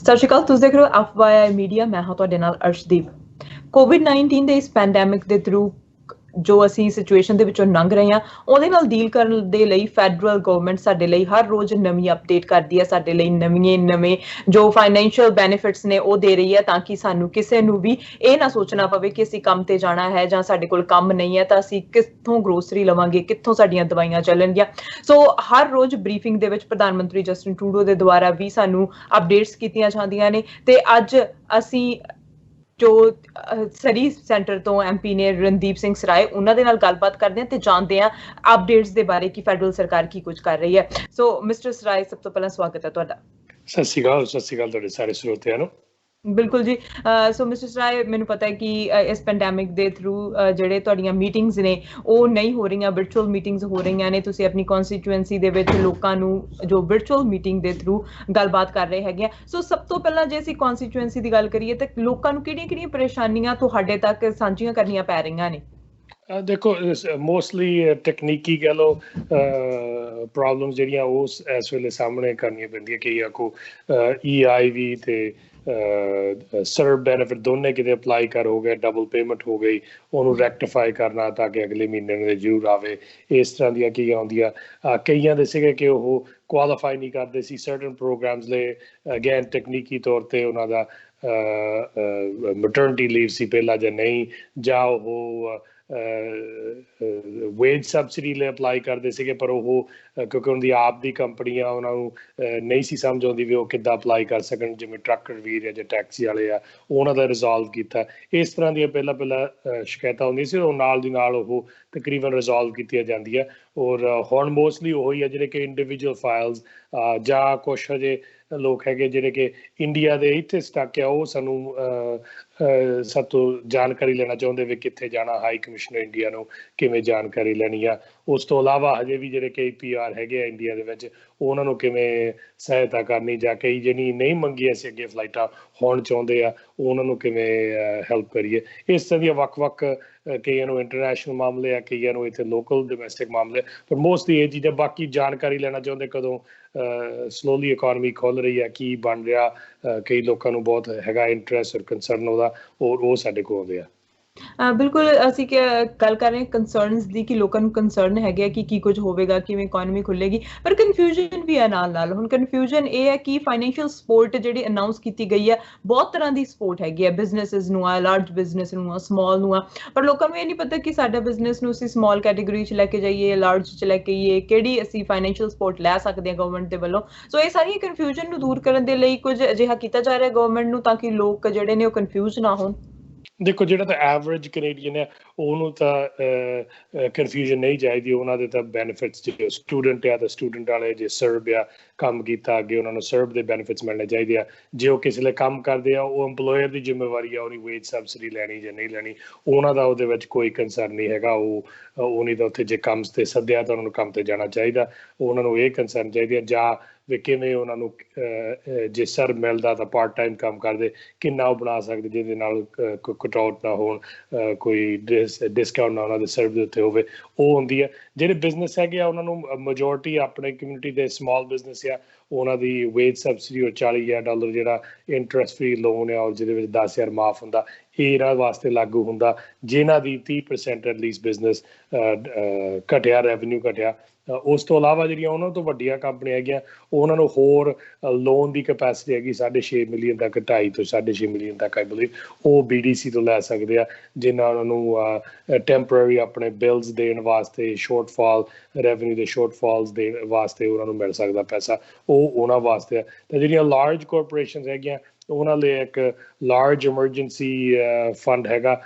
ਸਤਿ ਸ਼੍ਰੀ ਅਕਾਲ, ਤੁਸੀਂ ਦੇਖ ਰਹੇ ਹੋ ਐਫਵਾਈ ਮੀਡੀਆ। ਮੈਂ ਹਾਂ ਤੁਹਾਡੇ ਨਾਲ ਅਰਸ਼ਦੀਪ। ਕੋਵਿਡ-19 ਦੇ ਇਸ ਪੈਂਡੈਮਿਕ ਦੇ ਥਰੂ ਜੋ ਅਸੀਂ ਸਿਚੁਏਸ਼ਨ ਦੇ ਵਿੱਚੋਂ ਲੰਘ ਰਹੇ ਹਾਂ, ਉਹਦੇ ਨਾਲ ਡੀਲ ਕਰਨ ਦੇ ਲਈ ਫੈਡਰਲ ਗਵਰਨਮੈਂਟ ਸਾਡੇ ਲਈ ਹਰ ਰੋਜ਼ ਨਵੀਂ ਅਪਡੇਟ ਕਰਦੀ ਹੈ, ਸਾਡੇ ਲਈ ਨਵੇਂ ਜੋ ਫਾਈਨੈਂਸ਼ੀਅਲ ਬੈਨੀਫਿਟਸ ਨੇ ਉਹ ਦੇ ਰਹੀ ਹੈ, ਤਾਂ ਕਿ ਸਾਨੂੰ ਕਿਸੇ ਨੂੰ ਵੀ ਇਹ ਨਾ ਸੋਚਣਾ ਪਵੇ ਕਿ ਅਸੀਂ ਕੰਮ ਤੇ ਜਾਣਾ ਹੈ ਜਾਂ ਸਾਡੇ ਕੋਲ ਕੰਮ ਨਹੀਂ ਹੈ ਤਾਂ ਅਸੀਂ ਕਿੱਥੋਂ ਗਰੋਸਰੀ ਲਵਾਂਗੇ, ਕਿੱਥੋਂ ਸਾਡੀਆਂ ਦਵਾਈਆਂ ਚੱਲਣਗੀਆਂ। ਸੋ ਹਰ ਰੋਜ਼ ਬਰੀਫਿੰਗ ਦੇ ਵਿੱਚ ਪ੍ਰਧਾਨ ਮੰਤਰੀ ਜਸਟਿਨ ਟਰੂਡੋ ਦੇ ਦੁਆਰਾ ਵੀ ਸਾਨੂੰ ਅਪਡੇਟਸ ਕੀਤੀਆਂ ਜਾਂਦੀਆਂ ਨੇ। ਤੇ ਅੱਜ ਅਸੀਂ ਜੋ ਸਰੀ ਸੈਂਟਰ ਤੋਂ ਐਮਪੀ ਨੇ ਰਣਦੀਪ ਸਿੰਘ ਸਰਾਏ, ਉਹਨਾਂ ਦੇ ਨਾਲ ਗੱਲਬਾਤ ਕਰਦੇ ਹਾਂ ਤੇ ਜਾਣਦੇ ਹਾਂ ਅਪਡੇਟਸ ਦੇ ਬਾਰੇ ਕਿ ਫੈਡਰਲ ਸਰਕਾਰ ਕੀ ਕੁਝ ਕਰ ਰਹੀ ਹੈ। ਸੋ ਮਿਸਟਰ ਸਰਾਏ, ਸਭ ਤੋਂ ਪਹਿਲਾਂ ਸਵਾਗਤ ਹੈ ਤੁਹਾਡਾ। ਸਤਿ ਸ਼੍ਰੀ ਅਕਾਲ ਤੁਹਾਡੇ ਸਾਰੇ ਸਰੋਤਿਆਂ ਨੂੰ। ਬਿਲਕੁਲ ਜੀ। ਸੋ ਮਿਸਟਰ ਸਰਾਏ, ਮੈਨੂੰ ਪਤਾ ਹੈ ਕਿ ਇਸ ਪੈਂਡੈਮਿਕ ਦੇ ਥਰੂ ਜਿਹੜੇ ਤੁਹਾਡੀਆਂ ਮੀਟਿੰਗਸ ਨੇ ਉਹ ਨਹੀਂ ਹੋ ਰਹੀਆਂ, ਵਿਰਚੁਅਲ ਮੀਟਿੰਗਸ ਹੋ ਰਹੀਆਂ ਨੇ। ਤੁਸੀਂ ਆਪਣੀ ਕੌਂਸਟੀਟੂਐਂਸੀ ਦੇ ਵਿੱਚ ਲੋਕਾਂ ਨੂੰ ਜੋ ਵਿਰਚੁਅਲ ਮੀਟਿੰਗ ਦੇ ਥਰੂ ਗੱਲਬਾਤ ਕਰ ਰਹੇ ਹੈਗੇ ਆ। ਸੋ ਸਭ ਤੋਂ ਪਹਿਲਾਂ ਜੇ ਅਸੀਂ ਕੌਂਸਟੀਟੂਐਂਸੀ ਦੀ ਗੱਲ ਕਰੀਏ ਤਾਂ ਲੋਕਾਂ ਨੂੰ ਕਿਹੜੀਆਂ ਪਰੇਸ਼ਾਨੀਆਂ ਤੁਹਾਡੇ ਤੱਕ ਸਾਂਝੀਆਂ ਕਰਨੀਆਂ ਪੈ ਰਹੀਆਂ ਨੇ? ਦੇਖੋ, ਮੋਸਟਲੀ ਟੈਕਨੀਕੀ ਕਹਿ ਲਓ ਪ੍ਰੋਬਲਮਸ ਜਿਹੜੀਆਂ ਉਹ ਇਸ ਵੇਲੇ ਸਾਹਮਣੇ ਕਰਨੀਆਂ ਪੈਂਦੀਆਂ। ਕਈ ਆਖੋ EIV ਤੇ ਸਰਵ ਬੈਨੀਫਿਟ ਦੋਨੇ ਕਿਤੇ ਅਪਲਾਈ ਹੋ ਗਏ, ਡਬਲ ਪੇਮੈਂਟ ਹੋ ਗਈ, ਉਹਨੂੰ ਰੈਕਟੀਫਾਈ ਕਰਨਾ ਤਾਂ ਕਿ ਅਗਲੇ ਮਹੀਨੇ ਦੇ ਜ਼ਰੂਰ ਆਵੇ। ਇਸ ਤਰ੍ਹਾਂ ਦੀਆਂ ਕੀ ਆਉਂਦੀਆਂ। ਕਈਆਂ ਦੇ ਸੀਗੇ ਕਿ ਉਹ ਕੁਆਲੀਫਾਈ ਨਹੀਂ ਕਰਦੇ ਸੀ ਸਰਟਨ ਪ੍ਰੋਗਰਾਮਸ ਲਈ। ਅਗੇਨ ਟੈਕਨੀਕੀ ਤੌਰ 'ਤੇ ਉਹਨਾਂ ਦਾ ਮੈਟਰਨਿਟੀ ਲੀਵ ਸੀ ਪਹਿਲਾਂ ਜਾਂ ਨਹੀਂ, ਜਾਂ ਉਹ ਵੇਜ ਸਬਸਿਡੀ ਲਈ ਅਪਲਾਈ ਕਰਦੇ ਸੀਗੇ, ਪਰ ਉਹ ਕਿਉਂਕਿ ਉਹਨਾਂ ਦੀ ਆਪ ਦੀ ਕੰਪਨੀ ਆ, ਉਹਨਾਂ ਨੂੰ ਨਹੀਂ ਸੀ ਸਮਝ ਆਉਂਦੀ ਵੀ ਉਹ ਕਿੱਦਾਂ ਅਪਲਾਈ ਕਰ ਸਕਣ। ਜਿਵੇਂ ਟਰੱਕਰ ਵੀਰ ਆ ਜਾਂ ਟੈਕਸੀ ਵਾਲੇ ਆ, ਉਹਨਾਂ ਦਾ ਰਿਜ਼ੋਲਵ ਕੀਤਾ। ਇਸ ਤਰ੍ਹਾਂ ਦੀਆਂ ਪਹਿਲਾਂ ਸ਼ਿਕਾਇਤਾਂ ਹੁੰਦੀਆਂ ਸੀ, ਉਹ ਨਾਲ ਦੀ ਨਾਲ ਉਹ ਤਕਰੀਬਨ ਰਿਜ਼ੋਲਵ ਕੀਤੀਆਂ ਜਾਂਦੀਆਂ। ਔਰ ਹੁਣ ਮੋਸਟਲੀ ਉਹੀ ਆ ਜਿਹੜੇ ਕਿ ਇੰਡੀਵਿਜੂਅਲ ਫਾਈਲਸ ਜਾਂ ਕੁਛ ਹਜੇ ਲੋਕ ਹੈਗੇ ਜਿਹੜੇ ਕਿ ਇੰਡੀਆ ਦੇ ਇੱਥੇ ਸਟਕ ਆ, ਉਹ ਸਾਨੂੰ ਸਭ ਤੋਂ ਜਾਣਕਾਰੀ ਲੈਣਾ ਚਾਹੁੰਦੇ ਵੀ ਕਿੱਥੇ ਜਾਣਾ, ਹਾਈ ਕਮਿਸ਼ਨਰ ਇੰਡੀਆ ਨੂੰ ਕਿਵੇਂ ਜਾਣਕਾਰੀ ਲੈਣੀ ਆ। ਉਸ ਤੋਂ ਇਲਾਵਾ ਹਜੇ ਵੀ ਜਿਹੜੇ ਕਈ PR ਹੈਗੇ ਆ ਇੰਡੀਆ ਦੇ ਵਿੱਚ, ਉਹਨਾਂ ਨੂੰ ਕਿਵੇਂ ਸਹਾਇਤਾ ਕਰਨੀ, ਜਾਂ ਕਈ ਜਿਹੜੀ ਨਹੀਂ ਮੰਗੀਆਂ ਸੀ ਅੱਗੇ ਫਲਾਈਟਾਂ ਹੁਣ ਚਾਹੁੰਦੇ ਆ, ਉਹਨਾਂ ਨੂੰ ਕਿਵੇਂ ਹੈਲਪ ਕਰੀਏ। ਇਸ ਤਰ੍ਹਾਂ ਦੀਆਂ ਵੱਖ-ਵੱਖ ਕਈਆਂ ਨੂੰ ਇੰਟਰਨੈਸ਼ਨਲ ਮਾਮਲੇ ਆ, ਕਈਆਂ ਨੂੰ ਇੱਥੇ ਲੋਕਲ ਡੋਮੈਸਟਿਕ ਮਾਮਲੇ, ਪਰ ਮੋਸਟਲੀ ਇਹ ਚੀਜ਼ਾਂ। ਬਾਕੀ ਜਾਣਕਾਰੀ ਲੈਣਾ ਚਾਹੁੰਦੇ ਕਦੋਂ ਸਲੋਲੀ ਇਕੋਨਮੀ ਖੁੱਲ ਰਹੀ ਹੈ, ਕੀ ਬਣ ਰਿਹਾ। ਕਈ ਲੋਕਾਂ ਨੂੰ ਬਹੁਤ ਹੈਗਾ ਇੰਟਰਸਟ ਔਰ ਕੰਸਰਨ ਉਹਦਾ, ਔਰ ਉਹ ਸਾਡੇ ਕੋਲ ਆਉਂਦੇ ਆ। ਬਿਲਕੁਲ, ਅਸੀਂ ਗੱਲ ਕਰ ਰਹੇ ਹਾਂ ਕੰਸਰਨਸ ਦੀ ਕਿ ਲੋਕਾਂ ਨੂੰ ਕੰਸਰਨ ਹੈਗੇ ਕਿ ਕੀ ਕੁਝ ਹੋਵੇਗਾ, ਕਿਵੇਂ ਇਕੋਨਮੀ ਖੁੱਲੇਗੀ, ਪਰ ਕਨਫਿਊਜ਼ਨ ਵੀ ਹੈ ਨਾਲ। ਹੁਣ ਕਨਫਿਊਜ਼ਨ ਇਹ ਹੈ ਕਿ ਫਾਈਨੈਂਸ਼ੀਅਲ ਸਪੋਰਟ ਜਿਹੜੀ ਅਨਾਊਂਸ ਕੀਤੀ ਗਈ ਹੈ, ਬਹੁਤ ਤਰ੍ਹਾਂ ਦੀ ਸਪੋਰਟ ਹੈਗੀ ਹੈ। ਬਿਜ਼ਨਸਿਸ ਨੂੰ ਆ, ਲਾਰਜ ਬਿਜ਼ਨਸ ਨੂੰ ਆ, ਸਮਾਲ ਨੂੰ ਆ, ਪਰ ਲੋਕਾਂ ਨੂੰ ਇਹ ਨਹੀਂ ਪਤਾ ਕਿ ਸਾਡਾ ਬਿਜ਼ਨਸ ਨੂੰ ਅਸੀਂ ਸਮਾਲ ਕੈਟੇਗਰੀ 'ਚ ਲੈ ਕੇ ਜਾਈਏ, ਲਾਰਜ 'ਚ ਲੈ ਕੇ ਆਈਏ, ਕਿਹੜੀ ਅਸੀਂ ਫਾਈਨੈਂਸ਼ੀਅਲ ਸਪੋਰਟ ਲੈ ਸਕਦੇ ਹਾਂ ਗਵਰਨਮੈਂਟ ਦੇ ਵੱਲੋਂ। ਸੋ ਇਹ ਸਾਰੀਆਂ ਕਨਫਿਊਜ਼ਨ ਨੂੰ ਦੂਰ ਕਰਨ ਦੇ ਲਈ ਕੁਝ ਅਜਿਹਾ ਕੀਤਾ ਜਾ ਰਿਹਾ ਗਵਰਨਮੈਂਟ ਨੂੰ, ਤਾਂ ਕਿ ਲੋਕ ਜਿਹੜੇ ਨੇ ਉਹ ਕਨਫਿਊਜ਼ ਨਾ ਹੋਣ। ਦੇਖੋ, ਜਿਹੜਾ ਤਾਂ ਐਵਰੇਜ ਕੈਨੇਡੀਅਨ ਹੈ ਉਹਨੂੰ ਤਾਂ ਕਨਫਿਊਜ਼ਨ ਨਹੀਂ ਚਾਹੀਦੀ। ਉਹਨਾਂ ਦੇ ਤਾਂ ਬੈਨੀਫਿਟਸ, ਜੇ ਸਟੂਡੈਂਟ ਆ ਤਾਂ ਸਟੂਡੈਂਟ ਵਾਲੇ, ਜੇ ਸਰਵ ਆ ਕੰਮ ਕੀਤਾ ਅੱਗੇ, ਉਹਨਾਂ ਨੂੰ ਸਰਵ ਦੇ ਬੈਨੀਫਿਟਸ ਮਿਲਣੇ ਚਾਹੀਦੇ ਆ। ਜੇ ਉਹ ਕਿਸੇ ਲਈ ਕੰਮ ਕਰਦੇ ਆ, ਉਹ ਇੰਪਲੋਇਰ ਦੀ ਜ਼ਿੰਮੇਵਾਰੀ ਆ ਉਹਦੀ ਵੇਜ ਸਬਸਿਡੀ ਲੈਣੀ ਜਾਂ ਨਹੀਂ ਲੈਣੀ। ਉਹਨਾਂ ਦਾ ਉਹਦੇ ਵਿੱਚ ਕੋਈ ਕੰਸਰਨ ਨਹੀਂ ਹੈਗਾ। ਉਹ ਨਹੀਂ ਤਾਂ ਉੱਥੇ ਜੇ ਕੰਮ 'ਤੇ ਸੱਦਿਆ ਤਾਂ ਉਹਨਾਂ ਨੂੰ ਕੰਮ 'ਤੇ ਜਾਣਾ ਚਾਹੀਦਾ। ਉਹਨਾਂ ਨੂੰ ਇਹ ਕੰਸਰਨ ਚਾਹੀਦੀ ਹੈ ਜਾਂ ਵੀ ਕਿਵੇਂ ਉਹਨਾਂ ਨੂੰ ਜੇ ਸਰਵ ਮਿਲਦਾ ਤਾਂ ਪਾਰਟ ਟਾਈਮ ਕੰਮ ਕਰਦੇ, ਕਿੰਨਾ ਉਹ ਬਣਾ ਸਕਦੇ ਜਿਹਦੇ ਨਾਲ ਕਟਆਊਟ ਨਾ ਹੋਣ, ਕੋਈ ਡਿਸਕਾਊਂਟ ਨਾ ਉਹਨਾਂ ਦੇ ਸਰਵ ਦੇ ਉੱਤੇ ਹੋਵੇ, ਉਹ ਹੁੰਦੀ ਹੈ। ਜਿਹੜੇ ਬਿਜ਼ਨਸ ਹੈਗੇ ਆ ਉਹਨਾਂ ਨੂੰ ਮੈਜੋਰਟੀ ਆਪਣੇ ਕਮਿਊਨਿਟੀ ਦੇ ਸਮਾਲ ਬਿਜ਼ਨਸ ਆ, ਉਹਨਾਂ ਦੀ ਵੇਜ ਸਬਸਿਡੀ ਔਰ $40,000 ਜਿਹੜਾ ਇੰਟਰਸਟ ਫਰੀ ਲੋਨ ਆ, ਔਰ ਜਿਹਦੇ ਵਿੱਚ 10,000 ਮਾਫ ਹੁੰਦਾ, ਇਹ ਇਹਨਾਂ ਵਾਸਤੇ ਲਾਗੂ ਹੁੰਦਾ ਜਿਨ੍ਹਾਂ ਦੀ 30% ਐਟਲੀਸਟ ਬਿਜ਼ਨਸ ਘਟਿਆ, ਰੈਵਨਿਊ ਘਟਿਆ। ਉਸ ਤੋਂ ਇਲਾਵਾ ਜਿਹੜੀਆਂ ਉਹਨਾਂ ਤੋਂ ਵੱਡੀਆਂ ਕੰਪਨੀਆਂ ਹੈਗੀਆਂ, ਉਹਨਾਂ ਨੂੰ ਹੋਰ ਲੋਨ ਦੀ ਕਪੈਸਿਟੀ ਹੈਗੀ 6.5 ਮਿਲੀਅਨ ਤੱਕ, 2.5 ਤੋਂ 6.5 ਮਿਲੀਅਨ ਤੱਕ ਆਈ ਬਲੀਵ, ਉਹ BDC ਤੋਂ ਲੈ ਸਕਦੇ ਆ, ਜਿਨ੍ਹਾਂ ਉਹਨਾਂ ਨੂੰ ਟੈਂਪਰਰੀ ਆਪਣੇ ਬਿਲਸ ਦੇਣ ਵਾਸਤੇ, ਸ਼ੋਰਟਫਾਲ ਰੈਵਨਿਊ ਦੇ ਸ਼ੋਰਟਫਾਲਸ ਦੇਣ ਵਾਸਤੇ ਉਹਨਾਂ ਨੂੰ ਮਿਲ ਸਕਦਾ ਪੈਸਾ, ਉਹ ਉਹਨਾਂ ਵਾਸਤੇ ਆ। ਤਾਂ ਜਿਹੜੀਆਂ ਲਾਰਜ ਕਾਰਪੋਰੇਸ਼ਨਸ ਹੈਗੀਆਂ, ਉਹਨਾਂ ਲਈ ਇੱਕ ਲਾਰਜ ਐਮਰਜੈਂਸੀ ਫੰਡ ਹੈਗਾ,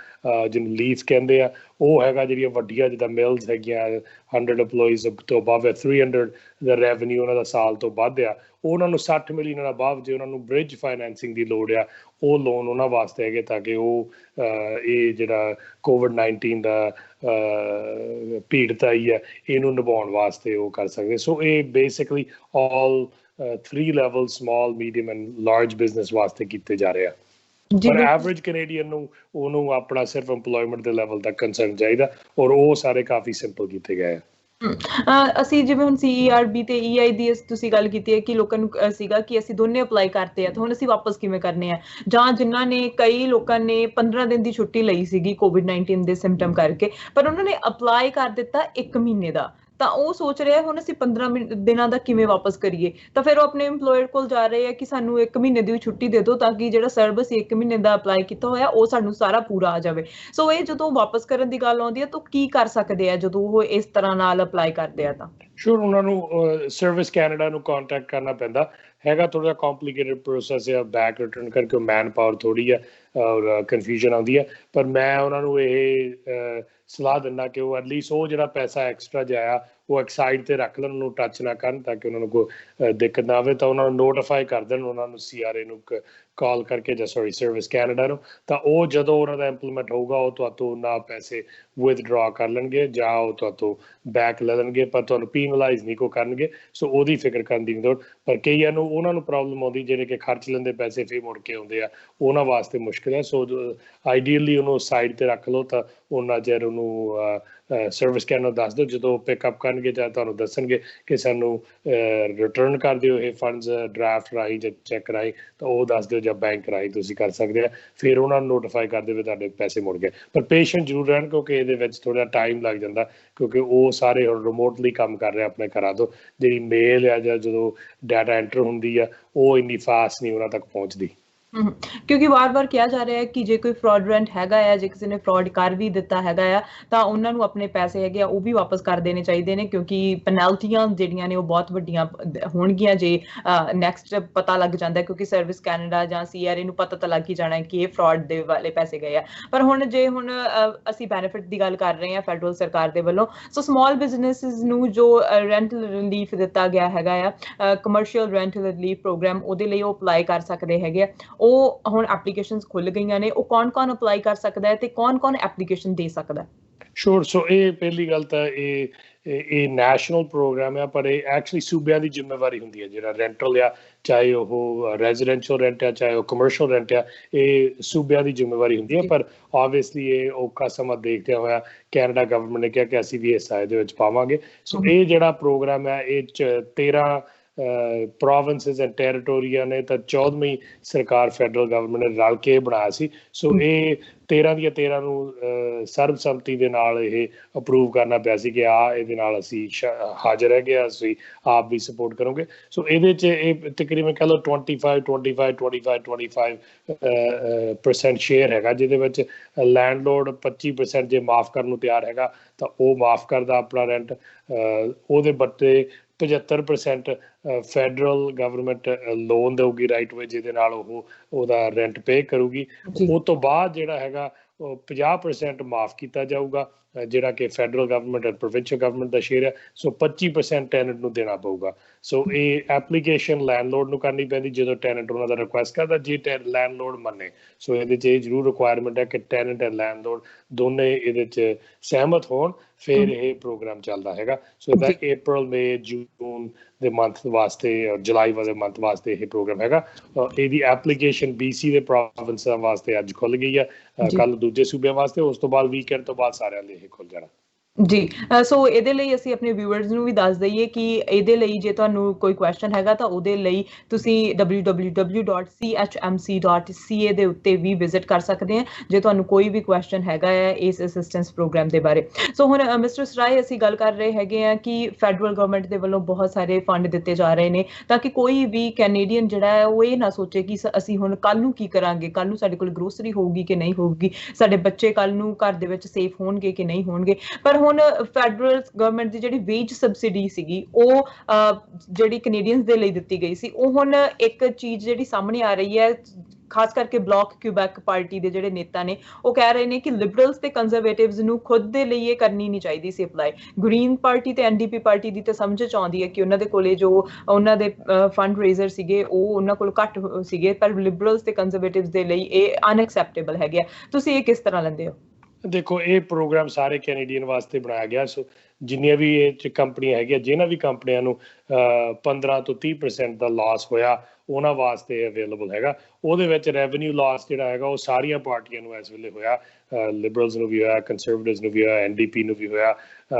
ਜਿਹਨੂੰ ਲੀਫ ਕਹਿੰਦੇ ਆ। ਉਹ ਹੈਗਾ ਜਿਹੜੀਆਂ ਵੱਡੀਆਂ ਜਿੱਦਾਂ ਮਿਲਸ ਹੈਗੀਆਂ, 100 EMPLOYEES ਤੋਂ ਅਬਵ ਹੈ, 300 ਦਾ ਰੈਵਨਿਊ ਉਹਨਾਂ ਦਾ ਸਾਲ ਤੋਂ ਵੱਧ ਆ, ਉਹਨਾਂ ਨੂੰ 60 ਮਿਲੀਅਨ ਅਬਵ ਜੇ ਉਹਨਾਂ ਨੂੰ ਬ੍ਰਿਜ ਫਾਈਨੈਂਸਿੰਗ ਦੀ ਲੋੜ ਆ, ਉਹ ਲੋਨ ਉਹਨਾਂ ਵਾਸਤੇ ਹੈਗੇ ਤਾਂ ਕਿ ਉਹ ਇਹ ਜਿਹੜਾ COVID-19 ਦਾ ਪੀੜਤ ਆਈ ਹੈ ਇਹਨੂੰ ਨਿਭਾਉਣ ਵਾਸਤੇ ਉਹ ਕਰ ਸਕਦੇ। ਸੋ ਇਹ basically all 3 level, small, medium and large business ਵਾਸਤੇ ਕੀਤੇ ਜਾ ਰਹੇ ਆ। ਪਰ ਐਵਰੇਜ ਕੈਨੇਡੀਅਨ ਨੂੰ ਉਹਨੂੰ ਆਪਣਾ ਸਿਰਫ ਇੰਪਲੋਇਮੈਂਟ ਦੇ ਲੈਵਲ ਤੱਕ ਕੰਸਰਨ ਚਾਹੀਦਾ, ਔਰ ਉਹ ਸਾਰੇ ਕਾਫੀ ਸਿੰਪਲ ਕੀਤੇ ਗਏ ਆ। ਅਸੀਂ ਜਿਵੇਂ ਹੁਣ CERB ਤੇ EI ਦੀ ਤੁਸੀਂ ਗੱਲ ਕੀਤੀ ਹੈ ਕਿ ਲੋਕਾਂ ਨੂੰ ਸੀਗਾ ਕਿ ਅਸੀਂ ਦੋਨੇ ਅਪਲਾਈ ਕਰਤੇ ਆ ਤਾਂ ਹੁਣ ਅਸੀਂ ਵਾਪਸ ਕਿਵੇਂ ਕਰਨੇ ਆ, ਜਾਂ ਜਿਨ੍ਹਾਂ ਨੇ ਕਈ ਲੋਕਾਂ ਨੇ 15 ਦਿਨ ਦੀ ਛੁੱਟੀ ਲਈ ਸੀਗੀ COVID-19 ਦੇ ਸਿੰਪਟਮ ਕਰਕੇ, ਪਰ ਉਹਨਾਂ ਨੇ ਅਪਲਾਈ ਕਰ ਦਿੱਤਾ 1 ਮਹੀਨੇ ਦਾ, ਤਾਂ ਉਹ ਸੋਚ ਰਿਹਾ ਹੁਣ ਅਸੀਂ 15 ਦਿਨਾਂ ਦਾ ਕਿਵੇਂ ਵਾਪਸ ਕਰੀਏ। ਤਾਂ ਫਿਰ ਉਹ ਆਪਣੇ EMPLOYER ਕੋਲ ਜਾ ਰਹੇ ਆ ਕਿ ਸਾਨੂੰ 1 ਮਹੀਨੇ ਦੀ ਛੁੱਟੀ ਦੇ ਦਿਓ ਤਾਂ ਕਿ ਜਿਹੜਾ ਸਰਵਿਸ 1 ਮਹੀਨੇ ਦਾ ਅਪਲਾਈ ਕੀਤਾ ਹੋਇਆ ਉਹ ਸਾਨੂੰ ਸਾਰਾ ਪੂਰਾ ਆ ਜਾਵੇ। ਸੋ ਇਹ ਜਦੋਂ ਵਾਪਸ ਕਰਨ ਦੀ ਗੱਲ ਆਉਂਦੀ ਹੈ ਤਾਂ ਕੀ ਕਰ ਸਕਦੇ ਆ ਜਦੋਂ ਉਹ ਇਸ ਤਰ੍ਹਾਂ ਨਾਲ ਅਪਲਾਈ ਕਰਦੇ ਆ? ਤਾਂ ਸ਼ੋਰ ਉਹਨਾਂ ਨੂੰ ਸਰਵਿਸ ਕੈਨੇਡਾ ਨੂੰ ਕੰਟੈਕਟ ਕਰਨਾ ਪੈਂਦਾ ਹੈਗਾ। ਥੋੜਾ ਕੰਪਲਿਕੇਟਡ ਪ੍ਰੋਸੈਸ ਹੈ, ਬੈਕ ਰਿਟਰਨ ਕਰਕੇ ਮੈਨ ਪਾਵਰ ਥੋੜੀ ਹੈ ਔਰ ਕਨਫਿਊਜ਼ਨ ਆਉਂਦੀ ਹੈ, ਪਰ ਮੈਂ ਉਹਨਾਂ ਨੂੰ ਇਹ ਸਲਾਹ ਦਿੰਦਾ ਕਿ ਉਹ ਐਟਲੀਸਟ ਉਹ ਜਿਹੜਾ ਪੈਸਾ ਐਕਸਟਰਾ ਜਾਇਆ ਉਹ ਇੱਕ ਸਾਈਡ ਤੇ ਰੱਖ ਲੈਣ, ਉਹਨੂੰ ਟੱਚ ਨਾ ਕਰਨ ਤਾਂ ਕਿ ਉਹਨਾਂ ਨੂੰ ਕੋਈ ਦਿੱਕਤ ਨਾ ਆਵੇ। ਤਾਂ ਉਹਨਾਂ ਨੂੰ ਨੋਟੀਫਾਈ ਕਰ ਦੇਣ, ਉਹਨਾਂ ਨੂੰ CRA ਨੂੰ ਕਾਲ ਕਰਕੇ ਜਾਂ ਸਰਵਿਸ ਕੈਨੇਡਾ ਨੂੰ, ਤਾਂ ਉਹ ਜਦੋਂ ਉਹਨਾਂ ਦਾ ਇੰਪਲੀਮੈਂਟ ਹੋਊਗਾ ਉਹ ਤੁਹਾਤੋਂ ਨਾ ਪੈਸੇ ਵਿਦਡਰਾ ਕਰ ਲੈਣਗੇ ਜਾਂ ਉਹ ਤੁਹਾਤੋਂ ਬੈਕ ਲੈ ਲੈਣਗੇ, ਪਰ ਤੁਹਾਨੂੰ ਪੀਨਲਾਈਜ਼ ਨਹੀਂ ਕੋ ਕਰਨਗੇ। ਸੋ ਉਹਦੀ ਫਿਕਰ ਕਰਨ ਦੀ ਲੋੜ। ਪਰ ਕਈਆਂ ਨੂੰ ਉਹਨਾਂ ਨੂੰ ਪ੍ਰੋਬਲਮ ਆਉਂਦੀ ਜਿਹੜੇ ਕਿ ਖਰਚ ਲੈਂਦੇ ਪੈਸੇ ਫਿਰ ਮੁੜ ਕੇ ਆਉਂਦੇ ਆ, ਉਹਨਾਂ ਵਾਸਤੇ ਮੁਸ਼ਕਿਲ ਹੈ। ਸੋ ਆਈਡੀਅਲੀ ਉਹਨੂੰ ਸਾਈਡ ਤੇ ਰੱਖ ਲਓ ਤਾਂ ਉਹਨਾਂ ਚਿਰ ਉਹਨੂੰ ਸਰਵਿਸ ਕੈਨੇਡਾ ਦੱਸ ਦਿਓ। ਜਦੋਂ ਪਿਕਅਪ ਕਰਨਗੇ ਜਾਂ ਤੁਹਾਨੂੰ ਦੱਸਣਗੇ ਕਿ ਸਾਨੂੰ ਰਿਟਰਨ ਕਰ ਦਿਓ ਇਹ ਫੰਡਸ ਡਰਾਫਟ ਰਾਹੀਂ ਜਾਂ ਚੈੱਕ ਰਾਹੀਂ, ਤਾਂ ਉਹ ਦੱਸ ਦਿਓ ਜਾਂ ਬੈਂਕ ਰਾਹੀਂ ਤੁਸੀਂ ਕਰ ਸਕਦੇ ਆ, ਫਿਰ ਉਹਨਾਂ ਨੂੰ ਨੋਟੀਫਾਈ ਕਰ ਦੇਵੇ ਤੁਹਾਡੇ ਪੈਸੇ ਮੁੜ ਗਏ। ਪਰ ਪੇਸ਼ੈਂਟ ਜ਼ਰੂਰ ਰਹਿਣ ਕਿਉਂਕਿ ਇਹਦੇ ਵਿੱਚ ਥੋੜ੍ਹਾ ਟਾਈਮ ਲੱਗ ਜਾਂਦਾ, ਕਿਉਂਕਿ ਉਹ ਸਾਰੇ ਹੁਣ ਰਿਮੋਟਲੀ ਕੰਮ ਕਰ ਰਹੇ ਆਪਣੇ ਘਰਾਂ ਤੋਂ। ਜਿਹੜੀ ਮੇਲ ਆ ਜਾਂ ਜਦੋਂ ਡਾਟਾ ਐਂਟਰ ਹੁੰਦੀ ਆ ਉਹ ਇੰਨੀ ਫਾਸਟ ਨਹੀਂ ਉਹਨਾਂ ਤੱਕ ਪਹੁੰਚਦੀ। ਕਿਉਂਕਿ ਵਾਰ-ਵਾਰ ਕਿਹਾ ਜਾ ਰਿਹਾ ਹੈ ਕਿ ਜੇ ਕੋਈ ਫਰਾਡਰੈਂਟ ਹੈਗਾ ਆ, ਜੇ ਕਿਸੇ ਨੇ ਫਰਾਡ ਕਰ ਵੀ ਦਿੱਤਾ ਹੈਗਾ ਆ, ਤਾਂ ਉਹਨਾਂ ਨੂੰ ਆਪਣੇ ਪੈਸੇ ਹੈਗੇ ਆ ਉਹ ਵੀ ਵਾਪਸ ਕਰ ਦੇਣੇ ਚਾਹੀਦੇ ਨੇ, ਕਿਉਂਕਿ ਪੈਨਲਟੀਆਂ ਜਿਹੜੀਆਂ ਨੇ ਉਹ ਬਹੁਤ ਵੱਡੀਆਂ ਹੋਣਗੀਆਂ ਜੇ ਨੈਕਸਟ ਪਤਾ ਲੱਗ ਜਾਂਦਾ, ਕਿਉਂਕਿ ਸਰਵਿਸ ਕੈਨੇਡਾ ਜਾਂ CRA ਨੂੰ ਪਤਾ ਤਾਂ ਲੱਗ ਹੀ ਜਾਣਾ ਕਿ ਇਹ ਫਰਾਡ ਦੇ ਵਾਲੇ ਪੈਸੇ ਗਏ ਆ। ਪਰ ਹੁਣ ਜੇ ਅਸੀਂ ਬੈਨੀਫਿਟ ਦੀ ਗੱਲ ਕਰ ਰਹੇ ਹਾਂ ਫੈਡਰਲ ਸਰਕਾਰ ਦੇ ਵੱਲੋਂ, ਸੋ ਸਮਾਲ ਬਿਜ਼ਨੈਸਿਸ ਨੂੰ ਜੋ ਰੈਂਟਲ ਰਿਲੀਫ ਦਿੱਤਾ ਗਿਆ ਹੈਗਾ ਆ, ਕਮਰਸ਼ੀਅਲ ਰੈਂਟਲ ਰਿਲੀਫ ਪ੍ਰੋਗਰਾਮ, ਉਹਦੇ ਲਈ ਉਹ ਅਪਲਾਈ ਕਰ ਸਕਦੇ ਹੈਗੇ ਆ। ਉਹ ਹੁਣ ਐਪਲੀਕੇਸ਼ਨਸ ਖੁੱਲ ਗਈਆਂ ਨੇ, ਉਹ ਕੌਣ ਅਪਲਾਈ ਕਰ ਸਕਦਾ ਹੈ ਤੇ ਕੌਣ ਐਪਲੀਕੇਸ਼ਨ ਦੇ ਸਕਦਾ? ਸ਼ੋਰ। ਸੋ ਇਹ ਪਹਿਲੀ ਗੱਲ ਤਾਂ ਇਹ ਨੈਸ਼ਨਲ ਪ੍ਰੋਗਰਾਮ ਆ, ਪਰ ਇਹ ਐਕਚੁਅਲੀ ਸੂਬਿਆਂ ਦੀ ਜ਼ਿੰਮੇਵਾਰੀ ਹੁੰਦੀ ਹੈ। ਜਿਹੜਾ ਰੈਂਟਲ ਆ, ਚਾਹੇ ਉਹ ਰੈਜ਼ੀਡੈਂਸ਼ੀਅਲ ਰੈਂਟ ਆ ਚਾਹੇ ਉਹ ਕਮਰਸ਼ੀਅਲ ਰੈਂਟ ਆ, ਇਹ ਸੂਬਿਆਂ ਦੀ ਜ਼ਿੰਮੇਵਾਰੀ ਹੁੰਦੀ ਹੈ। ਪਰ ਆਬਵੀਅਸਲੀ ਇਹ ਔਖਾ ਸਮਾਂ ਦੇਖਦਿਆਂ ਹੋਇਆ ਕੈਨੇਡਾ ਗਵਰਨਮੈਂਟ ਨੇ ਕਿਹਾ ਕਿ ਅਸੀਂ ਵੀ ਹਿੱਸਾ ਇਹਦੇ ਵਿੱਚ ਪਾਵਾਂਗੇ। ਸੋ ਇਹ ਜਿਹੜਾ ਪ੍ਰੋਗਰਾਮ ਹੈ ਇਹ 'ਚ 13 ਪ੍ਰੋਵਿੰਸਿਸ ਐਂਡ ਟੈਰੀਟੋਰੀਆਂ ਨੇ, ਤਾਂ 14ਵੀਂ ਸਰਕਾਰ ਫੈਡਰਲ ਗਵਰਨਮੈਂਟ ਨੇ ਰਲ ਕੇ ਬਣਾਇਆ ਸੀ। ਸੋ ਇਹ 13 ਦੀਆਂ 13 ਨੂੰ ਸਰਬਸੰਮਤੀ ਦੇ ਨਾਲ ਇਹ ਅਪਰੂਵ ਕਰਨਾ ਪਿਆ ਸੀ ਕਿ ਇਹਦੇ ਨਾਲ ਅਸੀਂ ਹਾਜ਼ਰ ਹੈਗੇ ਆ, ਅਸੀਂ ਆਪ ਵੀ ਸਪੋਰਟ ਕਰੋਗੇ। ਸੋ ਇਹਦੇ 'ਚ ਇਹ ਤਕਰੀਬਨ ਕਹਿ ਲਓ 25% ਸ਼ੇਅਰ ਹੈਗਾ, ਜਿਹਦੇ ਵਿੱਚ ਲੈਂਡਲੋਰਡ 25% ਜੇ ਮਾਫ਼ ਕਰਨ ਨੂੰ ਤਿਆਰ ਹੈਗਾ ਤਾਂ ਉਹ ਮਾਫ਼ ਕਰਦਾ ਆਪਣਾ ਰੈਂਟ। ਉਹਦੇ ਬੱਤੇ 75% ਫੈਡਰਲ ਗਵਰਨਮੈਂਟ ਲੋਨ ਦੇਊਗੀ ਰਾਈਟ ਵੇ, ਜਿਹਦੇ ਨਾਲ ਉਹਦਾ ਰੈਂਟ ਪੇ ਕਰੂਗੀ। ਉਹ ਤੋਂ ਬਾਅਦ ਜਿਹੜਾ ਹੈਗਾ 50% ਮਾਫ਼ ਕੀਤਾ ਜਾਊਗਾ, ਜਿਹੜਾ ਕਿ federal government and provincial government the share ਹੈ। ਸੋ 25% ਟੈਨੈਂਟ ਨੂੰ ਦੇਣਾ ਪਊਗਾ। ਸੋ ਇਹ ਐਪਲੀਕੇਸ਼ਨ ਲੈਂਡਲੋਰਡ ਨੂੰ ਕਰਨੀ ਪੈਂਦੀ ਜਦੋਂ ਟੈਨੈਂਟ ਉਹਨਾਂ ਦਾ ਰਿਕੁਐਸਟ ਕਰਦਾ, ਜੇ ਲੈਂਡਲੋਰਡ ਮੰਨੇ। ਸੋ ਇਹਦੇ 'ਚ ਇਹ ਜ਼ਰੂਰ ਰਿਕੁਆਇਰਮੈਂਟ ਹੈ ਕਿ ਟੈਨੈਂਟ ਐਂਡ ਲੈਂਡਲੋਰਡ ਦੋਨੇ ਇਹਦੇ 'ਚ ਸਹਿਮਤ ਹੋਣ, ਫਿਰ ਇਹ ਪ੍ਰੋਗਰਾਮ ਚੱਲਦਾ ਹੈਗਾ। ਸੋ ਇਹਦਾ April, May, June ਦੇ ਮੰਥ ਵਾਸਤੇ ਔਰ ਜੁਲਾਈ ਵਾਲੇ ਮੰਥ ਵਾਸਤੇ ਇਹ ਪ੍ਰੋਗਰਾਮ ਹੈਗਾ। ਇਹਦੀ ਐਪਲੀਕੇਸ਼ਨ BC ਦੇ ਪ੍ਰੋਵਿੰਸਾਂ ਵਾਸਤੇ ਅੱਜ ਖੁੱਲ ਗਈ ਹੈ, ਕੱਲ ਦੂਜੇ ਸੂਬਿਆਂ ਵਾਸਤੇ, ਉਸ ਤੋਂ ਬਾਅਦ ਵੀਕਐਂਡ ਤੋਂ ਬਾਅਦ ਸਾਰਿਆਂ ਲਈ ਇਹ ਖੁੱਲ ਜਾਣਾ। ਜੀ, ਸੋ ਇਹਦੇ ਲਈ ਅਸੀਂ ਆਪਣੇ ਵਿਊਅਰਸ ਨੂੰ ਵੀ ਦੱਸ ਦਈਏ ਕਿ ਇਹਦੇ ਲਈ ਜੇ ਤੁਹਾਨੂੰ ਕੋਈ ਕੁਐਸਚਨ ਹੈਗਾ ਤਾਂ ਉਹਦੇ ਲਈ ਤੁਸੀਂ www.chmc.ca ਦੇ ਉੱਤੇ ਵੀ ਵਿਜ਼ਿਟ ਕਰ ਸਕਦੇ ਆ ਜੇ ਤੁਹਾਨੂੰ ਕੋਈ ਵੀ ਕੁਐਸਚਨ ਹੈਗਾ ਹੈ ਇਸ ਅਸਿਸਟੈਂਸ ਪ੍ਰੋਗਰਾਮ ਦੇ ਬਾਰੇ। ਸੋ ਹੁਣ ਮਿਸਟਰ ਸਰਾਏ, ਅਸੀਂ ਗੱਲ ਕਰ ਰਹੇ ਹੈਗੇ ਆ ਕਿ ਫੈਡਰਲ ਗਵਰਨਮੈਂਟ ਦੇ ਵੱਲੋਂ ਬਹੁਤ ਸਾਰੇ ਫੰਡ ਦਿੱਤੇ ਜਾ ਰਹੇ ਨੇ ਤਾਂ ਕਿ ਕੋਈ ਵੀ ਕੈਨੇਡੀਅਨ ਜਿਹੜਾ ਹੈ ਉਹ ਇਹ ਨਾ ਸੋਚੇ ਕਿ ਅਸੀਂ ਹੁਣ ਕੱਲ੍ਹ ਨੂੰ ਕੀ ਕਰਾਂਗੇ, ਕੱਲ੍ਹ ਨੂੰ ਸਾਡੇ ਕੋਲ ਗਰੋਸਰੀ ਹੋਊਗੀ ਕਿ ਨਹੀਂ ਹੋਊਗੀ, ਸਾਡੇ ਬੱਚੇ ਕੱਲ੍ਹ ਨੂੰ ਘਰ ਦੇ ਵਿੱਚ ਸੇਫ ਹੋਣਗੇ ਕਿ ਨਹੀਂ ਹੋਣਗੇ। ਪਰ ਹੁਣ ਫੈਡਰਲ ਗਵਰਨਮੈਂਟ ਦੀ ਜਿਹੜੀ ਵੇਜ ਸਬਸਿਡੀ ਸੀਗੀ ਉਹ ਜਿਹੜੀ ਕੈਨੇਡੀਅਨਸ ਦੇ ਲਈ ਦਿੱਤੀ ਗਈ ਸੀ, ਉਹ ਹੁਣ ਇੱਕ ਚੀਜ਼ ਜਿਹੜੀ ਸਾਹਮਣੇ ਆ ਰਹੀ ਹੈ, ਖਾਸ ਕਰਕੇ ਬਲਾਕ ਕਿਊਬੈਕ ਪਾਰਟੀ ਦੇ ਜਿਹੜੇ ਨੇਤਾ ਨੇ ਉਹ ਕਹਿ ਰਹੇ ਨੇ ਕਿ ਲਿਬਰਲਸ ਤੇ ਕੰਜ਼ਰਵੇਟਿਵਸ ਨੂੰ ਖੁਦ ਦੇ ਲਈ ਇਹ ਕਰਨੀ ਨਹੀਂ ਚਾਹੀਦੀ ਸੀ ਅਪਲਾਈ। ਗ੍ਰੀਨ ਪਾਰਟੀ ਤੇ NDP ਪਾਰਟੀ ਦੀ ਤਾਂ ਸਮਝ ਚ ਆਉਂਦੀ ਹੈ ਕਿ ਉਹਨਾਂ ਦੇ ਕੋਲੇ ਜੋ ਉਹਨਾਂ ਦੇ ਫੰਡ ਰੇਜ਼ਰ ਸੀਗੇ ਉਹ ਉਹਨਾਂ ਕੋਲ ਘੱਟ ਸੀਗੇ, ਪਰ ਲਿਬਰਲਸ ਤੇ ਕੰਜ਼ਰਵੇਟਿਵਸ ਦੇ ਲਈ ਇਹ ਅਨਐਕਸੈਪਟੇਬਲ ਹੈਗੇ ਆ। ਤੁਸੀਂ ਇਹ ਕਿਸ ਤਰ੍ਹਾਂ ਲੈਂਦੇ ਹੋ? ਦੇਖੋ, ਇਹ ਪ੍ਰੋਗਰਾਮ ਸਾਰੇ ਕੈਨੇਡੀਅਨ ਵਾਸਤੇ ਬਣਾਇਆ ਗਿਆ। ਸੋ ਜਿੰਨੀਆਂ ਵੀ ਇਹ 'ਚ ਕੰਪਨੀਆਂ ਹੈਗੀਆਂ, ਜਿਹਨਾਂ ਵੀ ਕੰਪਨੀਆਂ ਨੂੰ 15 ਤੋਂ 30% ਦਾ ਲਾਸ ਹੋਇਆ, ਉਹਨਾਂ ਵਾਸਤੇ ਅਵੇਲੇਬਲ ਹੈਗਾ। ਉਹਦੇ ਵਿੱਚ ਰੈਵਨਿਊ ਲਾਸ ਜਿਹੜਾ ਹੈਗਾ ਉਹ ਸਾਰੀਆਂ ਪਾਰਟੀਆਂ ਨੂੰ ਇਸ ਵੇਲੇ ਹੋਇਆ, ਲਿਬਰਲਸ ਨੂੰ ਵੀ ਹੋਇਆ, ਕੰਸਰਵੇਟਿਵਸ ਨੂੰ ਵੀ ਹੋਇਆ, NDP ਨੂੰ ਵੀ ਹੋਇਆ,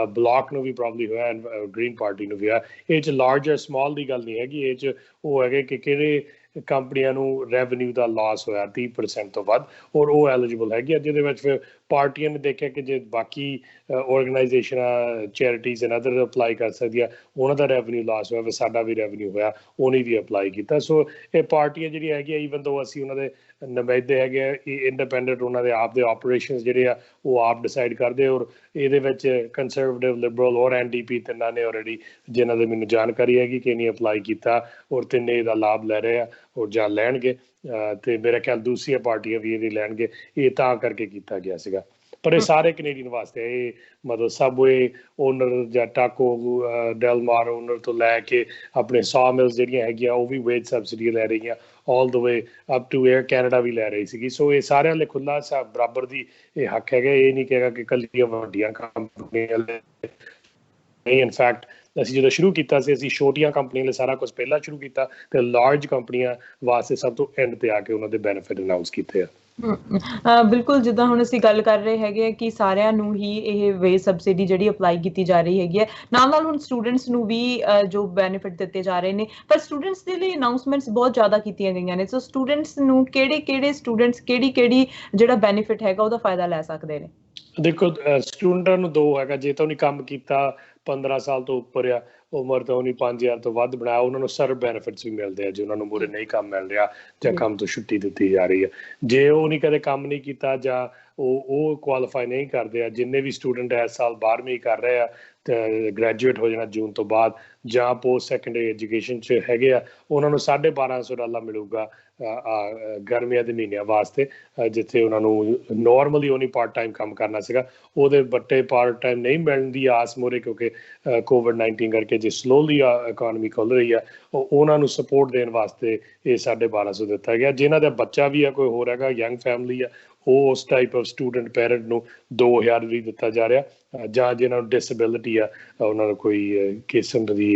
ਬਲਾਕ ਨੂੰ ਵੀ ਪ੍ਰੋਬਬਲੀ ਹੋਇਆ, ਗ੍ਰੀਨ ਪਾਰਟੀ ਨੂੰ ਵੀ ਹੋਇਆ। ਇਹ 'ਚ ਲਾਰਜਰ ਸਮਾਲ ਦੀ ਗੱਲ ਨਹੀਂ ਹੈਗੀ, ਇਹ 'ਚ ਉਹ ਹੈਗੇ ਕਿ ਕਿਹੜੇ ਕੰਪਨੀਆਂ ਨੂੰ ਰੈਵਨਿਊ ਦਾ ਲਾਸ ਹੋਇਆ 30% ਤੋਂ ਵੱਧ, ਔਰ ਉਹ ਐਲੀਜੀਬਲ ਹੈਗੀ ਆ, ਜਿਹਦੇ ਵਿੱਚ ਫਿਰ ਪਾਰਟੀਆਂ ਨੇ ਦੇਖਿਆ ਕਿ ਜੇ ਬਾਕੀ ਆਰਗੇਨਾਈਜੇਸ਼ਨਾਂ, ਚੈਰਿਟੀਜ਼ ਐਂਡ ਅਦਰ ਅਪਲਾਈ ਕਰ ਸਕਦੀਆਂ, ਉਹਨਾਂ ਦਾ ਰੈਵਨਿਊ ਲਾਸ ਹੋਇਆ, ਫਿਰ ਸਾਡਾ ਵੀ ਰੈਵਨਿਊ ਹੋਇਆ, ਉਹਨੇ ਵੀ ਅਪਲਾਈ ਕੀਤਾ। ਸੋ ਇਹ ਪਾਰਟੀਆਂ ਜਿਹੜੀਆਂ ਹੈਗੀਆਂ, ਈਵਨ ਦੋ ਅਸੀਂ ਉਹਨਾਂ ਦੇ ਨੁਮਾਇੰਦੇ ਹੈਗੇ ਆ, ਇੰਡੀਪੈਂਡੈਂਟ, ਉਹਨਾਂ ਦੇ ਆਪ ਦੇ ਆਪਰੇਸ਼ਨਸ ਜਿਹੜੇ ਆ ਉਹ ਆਪ ਡਿਸਾਈਡ ਕਰਦੇ, ਔਰ ਇਹਦੇ ਵਿੱਚ ਕੰਸਰਵੇਟਿਵ, ਲਿਬਰਲ ਔਰ NDP ਤਿੰਨਾਂ ਨੇ ਆਲਰੇਡੀ, ਜਿਨ੍ਹਾਂ ਦੇ ਮੈਨੂੰ ਜਾਣਕਾਰੀ ਹੈਗੀ ਕਿ ਨਹੀਂ ਅਪਲਾਈ ਕੀਤਾ, ਔਰ ਤਿੰਨੇ ਇਹਦਾ ਲਾਭ ਲੈ ਰਹੇ ਆ ਔਰ ਜਾਂ ਲੈਣਗੇ, ਤੇ ਮੇਰਾ ਖਿਆਲ ਦੂਸਰੀਆਂ ਪਾਰਟੀਆਂ ਵੀ ਇਹਦੀ ਲੈਣਗੇ। ਇਹ ਤਾਂ ਕਰਕੇ ਕੀਤਾ ਗਿਆ ਸੀਗਾ, ਪਰ ਇਹ ਸਾਰੇ ਕੈਨੇਡੀਅਨ ਵਾਸਤੇ, ਇਹ ਮਤਲਬ ਸਬਵੇ ਓਨਰ ਜਾਂ ਟਾਕੋ ਡੈਲਮਾਰ ਓਨਰ ਤੋਂ ਲੈ ਕੇ ਆਪਣੇ ਸੌ ਮਿਲਸ ਜਿਹੜੀਆਂ ਹੈਗੀਆਂ ਉਹ ਵੀ ਵੇਜ ਸਬਸਿਡੀ ਲੈ ਰਹੀਆਂ, ਆਲ ਦ ਵੇ ਅਪ ਟੂ ਏਅਰ ਕੈਨੇਡਾ ਵੀ ਲੈ ਰਹੀ ਸੀਗੀ। ਸੋ ਇਹ ਸਾਰਿਆਂ ਲਈ ਖੁੱਲ੍ਹਾ ਬਰਾਬਰ ਦੀ ਇਹ ਹੱਕ ਹੈਗਾ। ਇਹ ਨਹੀਂ ਕਹੇਗਾ ਕਿ ਇਕੱਲੀਆਂ ਵੱਡੀਆਂ ਕੰਪਨੀਆਂ ਨਹੀਂ। ਇਨਫੈਕਟ ਅਸੀਂ ਜਦੋਂ ਸ਼ੁਰੂ ਕੀਤਾ ਸੀ, ਅਸੀਂ ਛੋਟੀਆਂ ਕੰਪਨੀਆਂ ਲਈ ਸਾਰਾ ਕੁਝ ਪਹਿਲਾਂ ਸ਼ੁਰੂ ਕੀਤਾ, ਤੇ ਲਾਰਜ ਕੰਪਨੀਆਂ ਵਾਸਤੇ ਸਭ ਤੋਂ ਐਂਡ ਤੇ ਆ ਕੇ ਉਹਨਾਂ ਦੇ ਬੈਨੀਫਿਟ ਅਨਾਊਂਸ ਕੀਤੇ ਆ। ਬਿਲਕੁਲ, ਜਿੱਦਾਂ ਹੁਣ ਅਸੀਂ ਗੱਲ ਕਰ ਰਹੇ ਹੈਗੇ ਆ ਕਿ ਸਾਰਿਆਂ ਨੂੰ ਹੀ ਇਹ ਵੇਜ ਸਬਸਿਡੀ ਜਿਹੜੀ ਅਪਲਾਈ ਕੀਤੀ ਜਾ ਰਹੀ ਹੈਗੀ ਹੈ, ਨਾਲ ਹੁਣ ਸਟੂਡੈਂਟਸ ਨੂੰ ਵੀ ਜੋ ਬੈਨੀਫਿਟ ਦਿੱਤੇ ਜਾ ਰਹੇ ਨੇ, ਪਰ ਸਟੂਡੈਂਟਸ ਦੇ ਲਈ ਅਨਾਊਂਸਮੈਂਟਸ ਬਹੁਤ ਜ਼ਿਆਦਾ ਕੀਤੀਆਂ ਗਈਆਂ ਨੇ। ਸੋ ਸਟੂਡੈਂਟਸ ਨੂੰ ਕਿਹੜੇ ਸਟੂਡੈਂਟਸ ਕਿਹੜੀ ਜਿਹੜਾ ਬੈਨੀਫਿਟ ਹੈਗਾ ਉਹਦਾ ਫਾਇਦਾ ਲੈ ਸਕਦੇ ਨੇ? ਦੇਖੋ, ਸਟੂਡੈਂਟਾਂ ਨੂੰ ਦੋ ਹੈਗਾ, ਜੇ ਤਾਂ ਉਹਨੇ ਕੰਮ ਕੀਤਾ 15 ਸਾਲ ਤੋਂ ਉੱਪਰ ਆ ਉਮਰ, ਤਾਂ ਉਹਨੇ 5000 ਤੋਂ ਵੱਧ ਬਣਾਇਆ, ਉਹਨਾਂ ਨੂੰ ਸਰਵ ਬੈਨੀਫਿਟਸ ਵੀ ਮਿਲਦੇ ਆ ਜੇ ਉਹਨਾਂ ਨੂੰ ਮੂਹਰੇ ਨਹੀਂ ਕੰਮ ਮਿਲ ਰਿਹਾ ਜਾਂ ਕੰਮ ਤੋਂ ਛੁੱਟੀ ਦਿੱਤੀ ਜਾ ਰਹੀ ਹੈ। ਜੇ ਉਹ ਨਹੀਂ ਕਦੇ ਕੰਮ ਨਹੀਂ ਕੀਤਾ ਜਾਂ ਉਹ ਕੁਆਲੀਫਾਈ ਨਹੀਂ ਕਰਦੇ ਆ, ਜਿੰਨੇ ਵੀ ਸਟੂਡੈਂਟ ਇਸ ਸਾਲ 12ਵੀਂ ਕਰ ਰਹੇ ਆ ਤੇ ਗ੍ਰੈਜੂਏਟ ਹੋ ਜਾਣਾ ਜੂਨ ਤੋਂ ਬਾਅਦ, ਜਾਂ ਪੋਸਟ ਸੈਕੰਡਰੀ ਐਜੂਕੇਸ਼ਨ 'ਚ ਹੈਗੇ ਆ, ਉਹਨਾਂ ਨੂੰ $1250 ਮਿਲੂਗਾ ਗਰਮੀਆਂ ਦੇ ਮਹੀਨਿਆਂ ਵਾਸਤੇ, ਜਿੱਥੇ ਉਹਨਾਂ ਨੂੰ ਨੋਰਮਲੀ ਉਹਨੀ ਪਾਰਟ ਟਾਈਮ ਕੰਮ ਕਰਨਾ ਸੀਗਾ, ਉਹਦੇ ਬੱਟੇ ਪਾਰਟ ਟਾਈਮ ਨਹੀਂ ਮਿਲਣ ਦੀ ਆਸ ਮੂਹਰੇ, ਕਿਉਂਕਿ COVID-19 ਕਰਕੇ ਜੇ ਸਲੋਲੀ ਇਕੋਨਮੀ ਖੁੱਲ ਰਹੀ ਆ, ਉਹਨਾਂ ਨੂੰ ਸਪੋਰਟ ਦੇਣ ਵਾਸਤੇ ਇਹ 1250 ਦਿੱਤਾ ਗਿਆ। ਜਿਨ੍ਹਾਂ ਦਾ ਬੱਚਾ ਵੀ ਆ, ਕੋਈ ਹੋਰ ਹੈਗਾ, ਯੰਗ ਫੈਮਿਲੀ ਆ, ਉਹ ਉਸ ਟਾਈਪ ਆਫ ਸਟੂਡੈਂਟ ਪੈਰੈਂਟ ਨੂੰ 2000 ਵੀ ਦਿੱਤਾ ਜਾ ਰਿਹਾ, ਜਾਂ ਜਿਹਨਾਂ ਨੂੰ ਡਿਸੇਬਿਲਿਟੀ ਆ, ਉਹਨਾਂ ਨੂੰ ਕੋਈ ਕਿਸਮ ਦੀ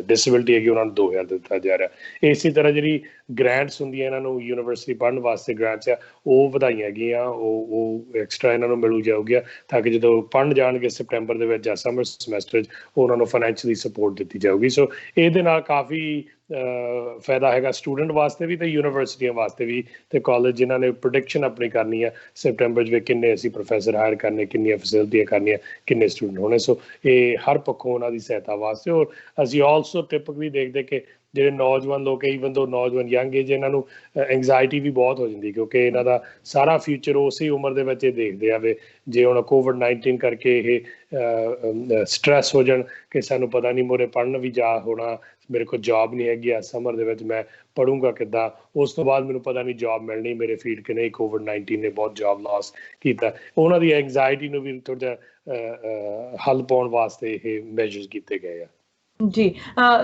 ਡਿਸੇਬਿਲਿਟੀ ਹੈਗੀ, ਉਹਨਾਂ ਨੂੰ 2000 ਦਿੱਤਾ ਜਾ ਰਿਹਾ। ਇਸੇ ਤਰ੍ਹਾਂ ਜਿਹੜੀ ਗ੍ਰਾਂਟਸ ਹੁੰਦੀਆਂ ਇਹਨਾਂ ਨੂੰ ਯੂਨੀਵਰਸਿਟੀ ਪੜ੍ਹਨ ਵਾਸਤੇ ਗ੍ਰਾਂਟਸ ਆ, ਉਹ ਵਧਾਈਆਂ ਹੈਗੀਆਂ, ਉਹ ਐਕਸਟਰਾ ਇਹਨਾਂ ਨੂੰ ਮਿਲੂ ਜਾਊਗੀਆਂ, ਤਾਂ ਕਿ ਜਦੋਂ ਪੜ੍ਹਨ ਜਾਣਗੇ ਸੈਪਟੈਂਬਰ ਦੇ ਵਿੱਚ ਜਾਂ ਸਮਰ ਸਮੈਸਟਰ 'ਚ, ਉਹਨਾਂ ਨੂੰ ਫਾਈਨੈਂਸ਼ੀਅਲੀ ਸਪੋਰਟ ਦਿੱਤੀ ਜਾਊਗੀ। ਸੋ ਇਹਦੇ ਨਾਲ ਕਾਫੀ ਫਾਇਦਾ ਹੈਗਾ ਸਟੂਡੈਂਟ ਵਾਸਤੇ ਵੀ ਤੇ ਯੂਨੀਵਰਸਿਟੀਆਂ ਵਾਸਤੇ ਵੀ, ਤੇ ਕਾਲਜ ਜਿਨ੍ਹਾਂ ਨੇ ਪ੍ਰੋਡਿਕਸ਼ਨ ਆਪਣੀ ਕਰਨੀ ਆ ਸੈਪਟੈਂਬਰ 'ਚ ਵੀ, ਕਿੰਨੇ ਅਸੀਂ ਪ੍ਰੋਫੈਸਰ ਹਾਇਰ ਕਰਨੇ, ਕਿੰਨੀਆਂ ਫੈਸਿਲਿਟੀਆਂ ਕਰਨੀਆਂ, ਕਿੰਨੇ ਸਟੂਡੈਂਟ ਹੋਣੇ। ਸੋ ਇਹ ਹਰ ਪੱਖੋਂ ਉਹਨਾਂ ਦੀ ਸਹਾਇਤਾ ਵਾਸਤੇ। ਔਰ ਅਸੀਂ ਆਲਸੋ ਟਿਪਕ ਵੀ ਦੇਖਦੇ ਕਿ ਜਿਹੜੇ ਨੌਜਵਾਨ ਲੋਕ ਹੈ, ਈਵਨ ਦੋ ਨੌਜਵਾਨ ਯੰਗ ਏਜ, ਇਹਨਾਂ ਨੂੰ ਐਂਗਜ਼ਾਇਟੀ ਵੀ ਬਹੁਤ ਹੋ ਜਾਂਦੀ, ਕਿਉਂਕਿ ਇਹਨਾਂ ਦਾ ਸਾਰਾ ਫਿਊਚਰ ਉਸੇ ਉਮਰ ਦੇ ਵਿੱਚ ਇਹ ਦੇਖਦੇ ਆਵੇ। ਜੇ ਹੁਣ COVID-19 ਕਰਕੇ ਇਹ ਸਟ੍ਰੈਸ ਹੋ ਜਾਣ ਕਿ ਸਾਨੂੰ ਪਤਾ ਨਹੀਂ ਮੂਹਰੇ ਪੜ੍ਹਨ ਵੀ ਜਾ ਹੋਣਾ, ਮੇਰੇ ਕੋਲ ਜੌਬ ਨਹੀਂ ਹੈਗੀ ਆ, ਸਮਰ ਦੇ ਵਿੱਚ ਮੈਂ ਪੜ੍ਹੂੰਗਾ ਕਿੱਦਾਂ, ਉਸ ਤੋਂ ਬਾਅਦ ਮੈਨੂੰ ਪਤਾ ਨਹੀਂ ਜੌਬ ਮਿਲਣੀ ਮੇਰੇ ਫੀਲਡ ਕਿ ਨਹੀਂ, COVID-19 ਨੇ ਬਹੁਤ ਜੌਬ ਲਾਸ ਕੀਤਾ, ਉਹਨਾਂ ਦੀ ਐਂਗਜ਼ਾਇਟੀ ਨੂੰ ਵੀ ਥੋੜ੍ਹਾ ਜਿਹਾ ਹੱਲ ਪਾਉਣ ਵਾਸਤੇ ਇਹ ਮੈਜਰਸ ਕੀਤੇ ਗਏ ਆ। ਜੀ,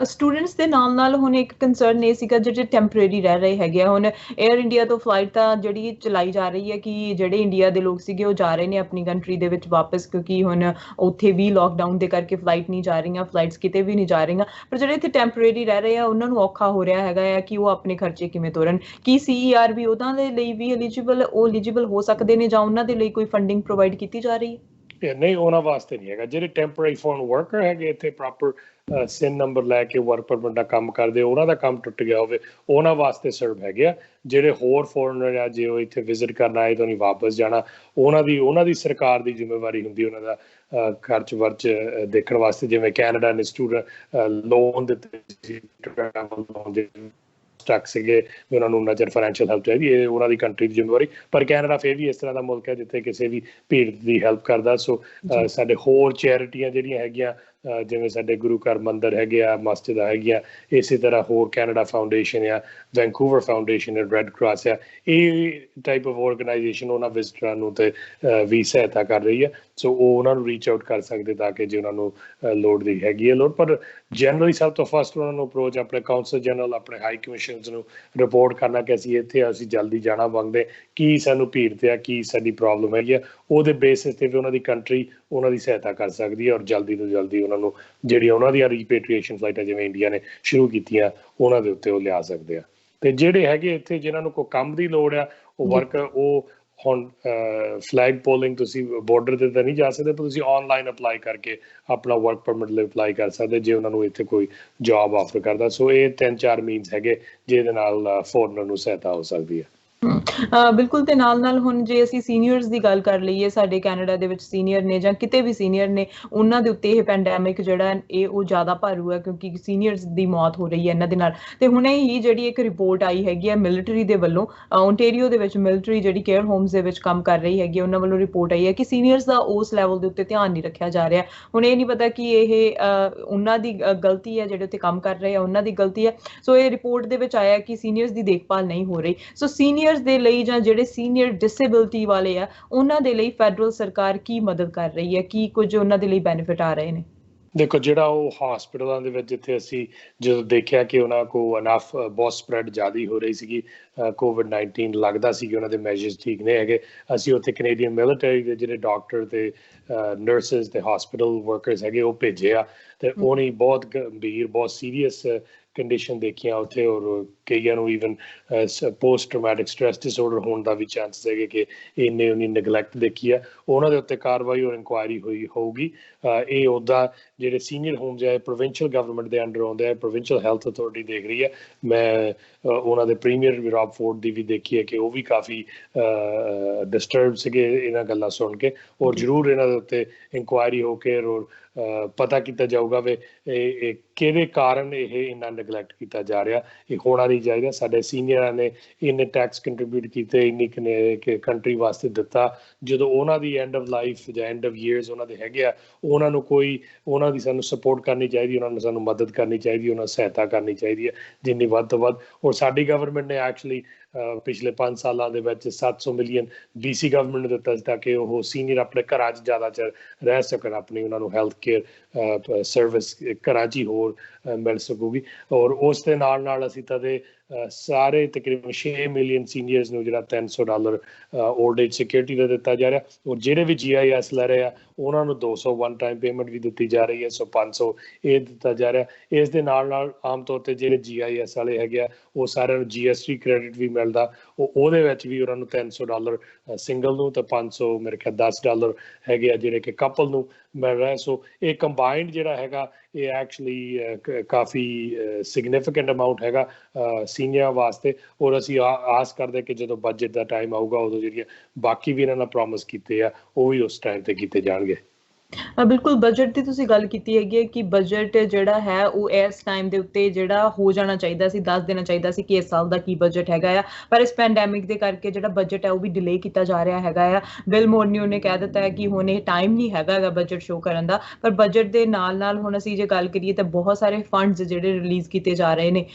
ਸਟੂਡੈਂਟਸ ਦੇ ਨਾਲ ਹੁਣ ਇੱਕ ਕੰਸਰਨ ਇਹ ਸੀਗਾ ਜਿਹੜੇ ਟੈਂਪਰੇਰੀ ਰਹਿ ਰਹੇ ਹੈਗੇ ਆ। ਹੁਣ ਏਅਰ ਇੰਡੀਆ ਤੋਂ ਫਲਾਈਟ ਤਾਂ ਜਿਹੜੀ ਚਲਾਈ ਜਾ ਰਹੀ ਹੈ ਕਿ ਜਿਹੜੇ ਇੰਡੀਆ ਦੇ ਲੋਕ ਸੀਗੇ ਉਹ ਜਾ ਰਹੇ ਨੇ ਆਪਣੀ ਕੰਟਰੀ ਦੇ ਵਿੱਚ ਵਾਪਸ, ਕਿਉਂਕਿ ਹੁਣ ਉੱਥੇ ਵੀ ਲੋਕਡਾਊਨ ਦੇ ਕਰਕੇ ਫਲਾਈਟ ਨਹੀਂ ਜਾ ਰਹੀਆਂ, ਫਲਾਈਟਸ ਕਿਤੇ ਵੀ ਨਹੀਂ ਜਾ ਰਹੀਆਂ। ਪਰ ਜਿਹੜੇ ਇੱਥੇ ਟੈਂਪਰੇਰੀ ਰਹਿ ਰਹੇ ਆ ਉਹਨਾਂ ਨੂੰ ਔਖਾ ਹੋ ਰਿਹਾ ਹੈਗਾ ਆ ਕਿ ਉਹ ਆਪਣੇ ਖਰਚੇ ਕਿਵੇਂ ਤੋਰਨ। ਕੀ CER ਵੀ ਉਹਨਾਂ ਦੇ ਲਈ ਵੀ ਐਲੀਜੀਬਲ ਹੋ ਸਕਦੇ ਨੇ, ਜਾਂ ਉਹਨਾਂ ਦੇ ਲਈ ਕੋਈ ਫੰਡਿੰਗ ਪ੍ਰੋਵਾਈਡ ਕੀਤੀ ਜਾ ਰਹੀ ਹੈ? ਨਹੀਂ, ਉਹਨਾਂ ਵਾਸਤੇ ਨਹੀਂ ਹੈਗਾ। ਜਿਹੜੇ ਟੈਂਪਰੇਰੀ ਫੋਰਨ ਵਰਕਰ ਹੈਗੇ, ਇੱਥੇ ਪ੍ਰੋਪਰ SIN ਨੰਬਰ ਲੈ ਕੇ ਵਰਕ ਪਰਮਿਟ ਦਾ ਕੰਮ ਕਰਦੇ, ਉਹਨਾਂ ਦਾ ਕੰਮ ਟੁੱਟ ਗਿਆ ਹੋਵੇ, ਉਹਨਾਂ ਵਾਸਤੇ ਸਰਵ ਹੈਗੇ ਆ। ਜਿਹੜੇ ਹੋਰ ਫੋਰਨਰ ਆ, ਜੇ ਉਹ ਇੱਥੇ ਵਿਜ਼ਿਟ ਕਰਨ ਆਏ ਤਾਂ ਨਹੀਂ ਵਾਪਸ ਜਾਣਾ, ਉਹਨਾਂ ਦੀ ਸਰਕਾਰ ਦੀ ਜ਼ਿੰਮੇਵਾਰੀ ਹੁੰਦੀ ਉਹਨਾਂ ਦਾ ਖਰਚ ਵਰਚ ਦੇਖਣ ਵਾਸਤੇ। ਜਿਵੇਂ ਕੈਨੇਡਾ ਨੇ ਸਟੂਡੈਂਟ ਲੋਨ ਦਿੱਤੇ ਸੀ, ਟਰੈਵਲ ਲੋਨ ਦੇ ਸਟਕ ਸੀਗੇ, ਉਹਨਾਂ ਨੂੰ ਨਜ਼ਰ ਫਾਈਨੈਂਸ਼ੀਅਲ ਹੈਲਪ ਚਾਹੀਦੀ, ਇਹ ਉਹਨਾਂ ਦੀ ਕੰਟਰੀ ਦੀ ਜ਼ਿੰਮੇਵਾਰੀ। ਪਰ ਕੈਨੇਡਾ ਫਿਰ ਵੀ ਇਸ ਤਰ੍ਹਾਂ ਦਾ ਮੁਲਕ ਹੈ ਜਿੱਥੇ ਕਿਸੇ ਵੀ ਭੀੜ ਦੀ ਹੈਲਪ ਕਰਦਾ। ਸੋ ਸਾਡੇ ਹੋਰ ਚੈਰਿਟੀਆਂ ਜਿਹੜੀਆਂ ਹੈਗੀਆਂ, ਜਿਵੇਂ ਸਾਡੇ ਗੁਰੂ ਘਰ ਮੰਦਿਰ ਹੈਗੇ ਆ, ਮਸਜਿਦਾਂ ਹੈਗੀਆਂ, ਇਸੇ ਤਰ੍ਹਾਂ ਹੋਰ ਕੈਨੇਡਾ ਫਾਊਂਡੇਸ਼ਨ ਆ, ਵੈਨਕੂਵਰ ਫਾਊਂਡੇਸ਼ਨ, ਰੈੱਡ ਕਰਾਸ ਆ, ਇਹ ਟਾਈਪ ਆਫ ਆਰਗੇਨਾਈਜੇਸ਼ਨ ਉਹਨਾਂ ਵਿਜ਼ਟਰਾਂ ਨੂੰ ਤੇ ਵੀ ਸਹਾਇਤਾ ਕਰ ਰਹੀ ਹੈ। ਸੋ ਉਹ ਉਹਨਾਂ ਨੂੰ ਰੀਚ ਆਊਟ ਕਰ ਸਕਦੇ ਤਾਂ ਕਿ ਜੇ ਉਹਨਾਂ ਨੂੰ ਲੋੜ ਦੀ ਹੈਗੀ ਹੈ ਲੋੜ। ਪਰ ਜਨਰਲੀ ਸਭ ਤੋਂ ਫਸਟ ਉਹਨਾਂ ਨੂੰ ਅਪਰੋਚ ਆਪਣੇ ਕਾਉਂਸਲ ਜਨਰਲ, ਆਪਣੇ ਹਾਈ ਕਮਿਸ਼ਨਰਸ ਨੂੰ ਰਿਪੋਰਟ ਕਰਨਾ ਕਿ ਅਸੀਂ ਇੱਥੇ, ਅਸੀਂ ਜਲਦੀ ਜਾਣਾ ਮੰਗਦੇ, ਕੀ ਸਾਨੂੰ ਭੀੜ ਤੇ ਆ, ਕੀ ਸਾਡੀ ਪ੍ਰੋਬਲਮ ਹੈਗੀ ਆ, ਉਹਦੇ ਬੇਸਿਸ ਤੇ ਵੀ ਉਹਨਾਂ ਦੀ ਕੰਟਰੀ ਉਹਨਾਂ ਦੀ ਸਹਾਇਤਾ ਕਰ ਸਕਦੀ ਹੈ, ਔਰ ਜਲਦੀ ਤੋਂ ਜਲਦੀ ਉਹਨਾਂ ਨੂੰ ਜਿਹੜੀਆਂ ਉਹਨਾਂ ਦੀਆਂ ਰੀਪੇਟਰੀਏਸ਼ਨ ਫਲਾਈਟਾਂ ਜਿਵੇਂ ਇੰਡੀਆ ਨੇ ਸ਼ੁਰੂ ਕੀਤੀਆਂ, ਉਹਨਾਂ ਦੇ ਉੱਤੇ ਉਹ ਲਿਆ ਸਕਦੇ ਆ। ਤੇ ਜਿਹੜੇ ਹੈਗੇ ਇੱਥੇ ਜਿਨ੍ਹਾਂ ਨੂੰ ਕੋਈ ਕੰਮ ਦੀ ਲੋੜ ਆ ਉਹ ਵਰਕ ਉਹ ਹੁਣ ਫਲੈਗ ਪੋਲਿੰਗ ਤੁਸੀਂ ਬਾਰਡਰ ਤੇ ਤਾਂ ਨਹੀਂ ਜਾ ਸਕਦੇ, ਪਰ ਤੁਸੀਂ ਆਨਲਾਈਨ ਅਪਲਾਈ ਕਰਕੇ ਆਪਣਾ ਵਰਕ ਪਰਮਿਟ ਲਈ ਅਪਲਾਈ ਕਰ ਸਕਦੇ ਜੇ ਉਹਨਾਂ ਨੂੰ ਇੱਥੇ ਕੋਈ ਜੌਬ ਆਫਰ ਕਰਦਾ। ਸੋ ਇਹ 3-4 ਮੀਨਸ ਹੈਗੇ ਜਿਹਦੇ ਨਾਲ ਫੋਰਨਰ ਨੂੰ ਸਹਾਇਤਾ ਹੋ ਸਕਦੀ ਹੈ। ਬਿਲਕੁਲ। ਤੇ ਨਾਲ ਹੁਣ ਜੇ ਅਸੀਂ ਸੀਨੀਅਰਸ ਦੀ ਗੱਲ ਕਰ ਲਈਏ, ਸਾਡੇ ਕੈਨੇਡਾ ਦੇ ਵਿੱਚ ਸੀਨੀਅਰ ਨੇ ਜਾਂ ਕਿਤੇ ਵੀ ਸੀਨੀਅਰ ਨੇ, ਉਹਨਾਂ ਦੇ ਉੱਤੇ ਇਹ ਪੈਂਡੈਮਿਕ ਜਿਹੜਾ ਇਹ ਉਹ ਜ਼ਿਆਦਾ ਭਾਰੂ ਹੈ ਕਿਉਂਕਿ ਸੀਨੀਅਰਸ ਦੀ ਮੌਤ ਹੋ ਰਹੀ ਹੈ ਇਹਨਾਂ ਦੇ ਨਾਲ। ਤੇ ਹੁਣੇ ਹੀ ਜਿਹੜੀ ਇੱਕ ਰਿਪੋਰਟ ਆਈ ਹੈਗੀ ਹੈ ਮਿਲਟਰੀ ਦੇ ਵੱਲੋਂ, ਓਨਟੇਰੀਓ ਦੇ ਵਿੱਚ ਮਿਲਟਰੀ ਜਿਹੜੀ ਕੇਅਰ ਹੋਮਸ ਦੇ ਵਿੱਚ ਕੰਮ ਕਰ ਰਹੀ ਹੈਗੀ, ਉਹਨਾਂ ਵੱਲੋਂ ਰਿਪੋਰਟ ਆਈ ਹੈ ਕਿ ਸੀਨੀਅਰਸ ਦਾ ਉਸ ਲੈਵਲ ਦੇ ਉੱਤੇ ਧਿਆਨ ਨਹੀਂ ਰੱਖਿਆ ਜਾ ਰਿਹਾ। ਹੁਣ ਇਹ ਨਹੀਂ ਪਤਾ ਕਿ ਇਹ ਉਹਨਾਂ ਦੀ ਗਲਤੀ ਹੈ, ਜਿਹੜੇ ਉੱਤੇ ਕੰਮ ਕਰ ਰਹੇ ਆ ਉਹਨਾਂ ਦੀ ਗਲਤੀ ਹੈ। ਸੋ ਇਹ ਰਿਪੋਰਟ ਦੇ ਵਿੱਚ ਆਇਆ ਕਿ ਸੀਨੀਅਰਸ ਦੀ ਦੇਖਭਾਲ ਨਹੀਂ ਹੋ ਰਹੀ। ਸੋ ਸੀਨੀਅਰ ਦੇ ਲਈ ਜਾਂ ਜਿਹੜੇ ਸੀਨੀਅਰ ਡਿਸੇਬਿਲਟੀ ਵਾਲੇ ਆ ਉਹਨਾਂ ਦੇ ਲਈ ਫੈਡਰਲ ਸਰਕਾਰ ਕੀ ਮਦਦ ਕਰ ਰਹੀ ਹੈ, ਕੀ ਕੁਝ ਉਹਨਾਂ ਦੇ ਲਈ ਬੈਨੀਫਿਟ ਆ ਰਹੇ ਨੇ? ਦੇਖੋ, ਜਿਹੜਾ ਉਹ ਹਸਪੀਟਲਾਂ ਦੇ ਵਿੱਚ ਜਿੱਥੇ ਅਸੀਂ ਜਦੋਂ ਦੇਖਿਆ ਕਿ ਉਹਨਾਂ ਕੋਲ ਅਨਫ ਬਹੁਤ ਸਪਰੈਡ ਜ਼ਿਆਦਾ ਹੋ ਰਹੀ ਸੀਗੀ COVID-19, ਲੱਗਦਾ ਸੀ ਕਿ ਉਹਨਾਂ ਦੇ ਮੈਜਰਸ ਠੀਕ ਨਹੀਂ ਹੈਗੇ, ਅਸੀਂ ਉੱਥੇ ਕੈਨੇਡੀਅਨ ਮਿਲਟਰੀ ਦੇ ਜਿਹੜੇ ਡਾਕਟਰ ਤੇ ਨਰਸਿਸ ਤੇ ਹਸਪੀਟਲ ਵਰਕਰਸ ਹੈਗੇ ਉਹ ਭੇਜੇ ਆ, ਤੇ ਉਹਨੇ ਬਹੁਤ ਗੰਭੀਰ ਬਹੁਤ ਸੀਰੀਅਸ ਕੰਡੀਸ਼ਨ ਦੇਖੀਆਂ ਉੱਥੇ, ਔਰ ਕਈਆਂ ਨੂੰ ਈਵਨ ਪੋਸਟ ਟਰਾਮੈਟਿਕ ਸਟ੍ਰੈਸ ਡਿਸਆਰਡਰ ਹੋਣ ਦਾ ਵੀ ਚਾਂਸ ਹੈਗੇ ਕਿ ਇੰਨੀ ਨੈਗਲੈਕਟ ਦੇਖੀ ਆ। ਉਹਨਾਂ ਦੇ ਉੱਤੇ ਕਾਰਵਾਈ ਔਰ ਇਨਕੁਆਇਰੀ ਹੋਊਗੀ। ਇਹ ਉਹਦਾ ਜਿਹੜੇ ਸੀਨੀਅਰ ਹੋਮਸ ਹੈ ਪ੍ਰੋਵਿੰਸ਼ੀਅਲ ਗਵਰਨਮੈਂਟ ਦੇ ਅੰਡਰ ਆਉਂਦੇ ਆ, ਪ੍ਰੋਵਿੰਸ਼ੀਅਲ ਹੈਲਥ ਅਥਾਰਟੀ ਦੇਖ ਰਹੀ ਹੈ। ਮੈਂ ਉਹਨਾਂ ਦੇ ਪ੍ਰੀਮੀਅਰ ਰੌਬ ਫੋਰਡ ਦੀ ਵੀ ਦੇਖੀ ਹੈ ਕਿ ਉਹ ਵੀ ਕਾਫੀ ਡਿਸਟਰਬ ਸੀਗੇ ਇਹਨਾਂ ਗੱਲਾਂ ਸੁਣ ਕੇ, ਔਰ ਜ਼ਰੂਰ ਇਹਨਾਂ ਦੇ ਉੱਤੇ ਇਨਕੁਆਇਰੀ ਹੋ ਕੇ ਔਰ ਪਤਾ ਕੀਤਾ ਜਾਊਗਾ ਵੀ ਇਹ ਕਿਹਦੇ ਕਾਰਨ ਇਹ ਇੰਨਾ ਨੈਗਲੈਕਟ ਕੀਤਾ ਜਾ ਰਿਹਾ। ਇਹ ਹੋਣਾ ਨਹੀਂ ਚਾਹੀਦਾ। ਸਾਡੇ ਸੀਨੀਅਰਾਂ ਨੇ ਇੰਨੇ ਟੈਕਸ ਕੰਟਰੀਬਿਊਟ ਕੀਤੇ, ਇੰਨੀ ਕੰਟਰੀ ਵਾਸਤੇ ਦਿੱਤਾ, ਜਦੋਂ ਉਹਨਾਂ ਦੀ ਐਂਡ ਆਫ ਲਾਈਫ ਜਾਂ ਐਂਡ ਆਫ ਈਅਰਸ ਉਹਨਾਂ ਦੇ ਹੈਗੇ ਆ, ਉਹਨਾਂ ਨੂੰ ਕੋਈ ਉਹਨਾਂ ਦੀ ਸਾਨੂੰ ਸਪੋਰਟ ਕਰਨੀ ਚਾਹੀਦੀ, ਉਹਨਾਂ ਨੂੰ ਸਾਨੂੰ ਮਦਦ ਕਰਨੀ ਚਾਹੀਦੀ, ਉਹਨਾਂ ਨੂੰ ਸਹਾਇਤਾ ਕਰਨੀ ਚਾਹੀਦੀ ਹੈ ਜਿੰਨੀ ਵੱਧ ਤੋਂ ਵੱਧ। ਔਰ ਸਾਡੀ ਗਵਰਨਮੈਂਟ ਨੇ ਐਕਚੁਅਲੀ ਪਿਛਲੇ 5 ਸਾਲਾਂ ਦੇ ਵਿੱਚ 700 ਮਿਲੀਅਨ BC ਗਵਰਨਮੈਂਟ ਨੇ ਦਿੱਤਾ ਤਾਂ ਕਿ ਉਹ ਸੀਨੀਅਰ ਆਪਣੇ ਘਰਾਂ 'ਚ ਜ਼ਿਆਦਾ ਚਿਰ ਰਹਿ ਸਕਣ, ਆਪਣੀ ਉਹਨਾਂ ਨੂੰ ਹੈਲਥ ਕੇਅਰ ਸਰਵਿਸ ਘਰਾਂ 'ਚ ਹੀ ਹੋਰ ਮਿਲ ਸਕੂਗੀ। ਔਰ ਉਸ ਦੇ ਨਾਲ ਅਸੀਂ ਤਦੇ ਸਾਰੇ ਤਕਰੀਬਨ 6 ਮਿਲੀਅਨ ਸੀਨੀਅਰਸ ਨੂੰ ਜਿਹੜਾ $300 ਓਲਡ ਏਜ ਸਿਕਿਉਰਿਟੀ ਦਾ ਦਿੱਤਾ ਜਾ ਰਿਹਾ, ਔਰ ਜਿਹੜੇ ਵੀ GIS ਲੈ ਰਹੇ ਆ ਉਹਨਾਂ ਨੂੰ 200 ਵਨ ਟਾਈਮ ਪੇਮੈਂਟ ਵੀ ਦਿੱਤੀ ਜਾ ਰਹੀ ਹੈ, ਸੋ 500 ਇਹ ਦਿੱਤਾ ਜਾ ਰਿਹਾ। ਇਸ ਦੇ ਨਾਲ ਆਮ ਤੌਰ 'ਤੇ ਜਿਹੜੇ GIS ਵਾਲੇ ਹੈਗੇ ਆ ਉਹ ਸਾਰਿਆਂ ਨੂੰ GST ਕ੍ਰੈਡਿਟ ਵੀ ਮਿਲਦਾ, ਉਹਦੇ ਵਿੱਚ ਵੀ ਉਹਨਾਂ ਨੂੰ $300 ਸਿੰਗਲ ਨੂੰ, ਤੇ 500 ਮੇਰੇ ਖਿਆਲ $10 ਹੈਗੇ ਆ ਜਿਹੜੇ ਕਿ ਕਪਲ ਨੂੰ ਮਿਲ ਰਿਹਾ। ਸੋ ਇਹ ਕੰਬਾਈਨਡ ਜਿਹੜਾ ਹੈਗਾ ਇਹ ਐਕਚੁਅਲੀ ਕਾਫੀ ਸਿਗਨੀਫਿਕੈਂਟ ਅਮਾਊਂਟ ਹੈਗਾ ਸੀਨੀਅਰ ਵਾਸਤੇ। ਔਰ ਅਸੀਂ ਆਸ ਕਰਦੇ ਕਿ ਜਦੋਂ ਬਜਟ ਦਾ ਟਾਈਮ ਆਊਗਾ ਉਦੋਂ ਜਿਹੜੀਆਂ ਬਾਕੀ ਵੀ ਇਹਨਾਂ ਨਾਲ ਪ੍ਰੋਮਿਸ ਕੀਤੇ ਆ ਉਹ ਵੀ ਉਸ ਟਾਈਮ ਤੇ ਕੀਤੇ ਜਾਣਗੇ। ਬਿਲਕੁਲ। ਬਜਟ ਦੀ ਤੁਸੀਂ ਗੱਲ ਕੀਤੀ ਹੈਗੀ ਹੈ ਕਿ ਬਜਟ ਜਿਹੜਾ ਹੈ ਉਹ ਇਸ ਟਾਈਮ ਦੇ ਉੱਤੇ ਜਿਹੜਾ ਹੋ ਜਾਣਾ ਚਾਹੀਦਾ ਸੀ, ਦੱਸ ਦੇਣਾ ਚਾਹੀਦਾ ਸੀ ਕਿ ਇਸ ਸਾਲ ਦਾ ਕੀ ਬਜਟ ਹੈਗਾ ਆ, ਪਰ ਇਸ ਪੈਂਡੈਮਿਕ ਦੇ ਕਰਕੇ ਜਿਹੜਾ ਬਜਟ ਹੈ ਉਹ ਵੀ ਡਿਲੇ ਕੀਤਾ ਜਾ ਰਿਹਾ ਹੈਗਾ ਆ। ਬਿਲ ਮੋਰਨਿਓ ਨੇ ਕਹਿ ਦਿੱਤਾ ਹੈ ਕਿ ਹੁਣ ਇਹ ਟਾਈਮ ਨਹੀਂ ਹੈਗਾ ਬਜਟ ਸ਼ੋਅ ਕਰਨ ਦਾ, ਪਰ ਬਜਟ ਦੇ ਨਾਲ ਹੁਣ ਅਸੀਂ ਜੇ ਗੱਲ ਕਰੀਏ ਤਾਂ ਬਹੁਤ ਸਾਰੇ ਫੰਡਸ ਜਿਹੜੇ ਰਿਲੀਜ਼ ਕੀਤੇ ਜਾ ਰਹੇ ਨੇ,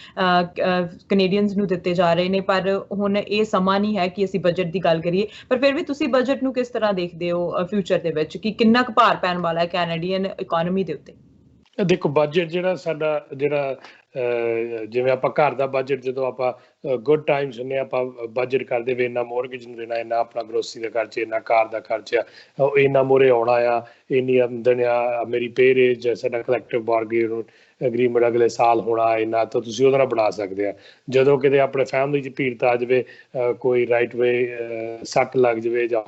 ਕੈਨੇਡੀਅਨਸ ਨੂੰ ਦਿੱਤੇ ਜਾ ਰਹੇ ਨੇ, ਪਰ ਹੁਣ ਇਹ ਸਮਾਂ ਨਹੀਂ ਹੈ ਕਿ ਅਸੀਂ ਬਜਟ ਦੀ ਗੱਲ ਕਰੀਏ। ਪਰ ਫਿਰ ਵੀ ਤੁਸੀਂ ਬਜਟ ਨੂੰ ਕਿਸ ਤਰ੍ਹਾਂ ਦੇਖਦੇ ਹੋ ਫਿਊਚਰ ਦੇ ਵਿੱਚ, ਕਿ ਕਿੰਨਾ ਕੁ ਭਾਰ ਪੈਣ ਵਾਲਾ ਹੈ ਕੈਨੇਡੀਅਨ ਇਕੋਨਮੀ ਦੇ ਉੱਤੇ? ਦੇਖੋ, ਬਜਟ ਜਿਹੜਾ ਸਾਡਾ ਜਿਹੜਾ ਜਿਵੇਂ ਆਪਾਂ ਘਰ ਦਾ ਬਜਟ ਜਦੋਂ ਆਪਾਂ ਗੁੱਡ ਟਾਈਮਸ ਹੁੰਦੇ ਆਪਾਂ ਬਜਟ ਕਰਦੇ ਵੀ ਇੰਨਾ ਮੋਰਗੇਜ ਨੂੰ ਦੇਣਾ, ਇੰਨਾ ਆਪਣਾ ਗਰੋਸਰੀ ਦਾ ਖਰਚਾ, ਇੰਨਾ ਕਾਰ ਦਾ ਖਰਚਾ, ਇੰਨਾ ਮੂਹਰੇ ਆਉਣਾ ਆ, ਇੰਨੀ ਆਮਦਨ ਆ, ਮੇਰੀ ਪੇ ਰੇਜ ਸਾਡਾ ਕਲੈਕਟਿਵ ਬਾਰਗੇਨ ਅਗਰੀਮੈਂਟ ਅਗਲੇ ਸਾਲ ਹੋਣਾ ਇੰਨਾ, ਤਾਂ ਤੁਸੀਂ ਉਹਦੇ ਨਾਲ ਬਣਾ ਸਕਦੇ ਆ। ਜਦੋਂ ਕਿਤੇ ਆਪਣੇ ਫੈਮਿਲੀ 'ਚ ਭੀੜ ਆ ਜਾਵੇ, ਕੋਈ ਰਾਈਟ ਵੇ ਸੱਟ ਲੱਗ ਜਾਵੇ ਜਾਂ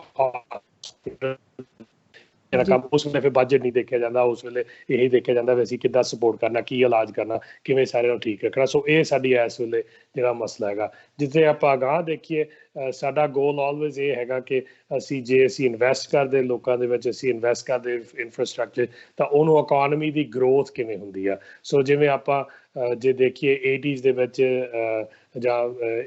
ਕੰਮ, ਉਸ ਵੇਲੇ ਫਿਰ ਬਜਟ ਨਹੀਂ ਦੇਖਿਆ ਜਾਂਦਾ, ਉਸ ਵੇਲੇ ਇਹੀ ਦੇਖਿਆ ਜਾਂਦਾ ਵੀ ਅਸੀਂ ਕਿੱਦਾਂ ਸਪੋਰਟ ਕਰਨਾ, ਕੀ ਇਲਾਜ ਕਰਨਾ, ਕਿਵੇਂ ਸਾਰਿਆਂ ਨੂੰ ਠੀਕ ਰੱਖਣਾ। ਸੋ ਇਹ ਸਾਡੀ ਇਸ ਵੇਲੇ ਜਿਹੜਾ ਮਸਲਾ ਹੈਗਾ। ਜਿੱਥੇ ਆਪਾਂ ਅਗਾਂਹ ਦੇਖੀਏ, ਸਾਡਾ ਗੋਲ ਆਲਵੇਜ਼ ਇਹ ਹੈਗਾ ਕਿ ਅਸੀਂ ਇਨਵੈਸਟ ਕਰਦੇ ਲੋਕਾਂ ਦੇ ਵਿੱਚ, ਅਸੀਂ ਇਨਵੈਸਟ ਕਰਦੇ ਇਨਫਰਾਸਟਰਕਚਰ, ਤਾਂ ਉਹਨੂੰ ਇਕੋਨਮੀ ਦੀ ਗਰੋਥ ਕਿਵੇਂ ਹੁੰਦੀ ਆ। ਸੋ ਜਿਵੇਂ ਆਪਾਂ ਜੇ ਦੇਖੀਏ 80s ਦੇ ਵਿੱਚ ਜਾਂ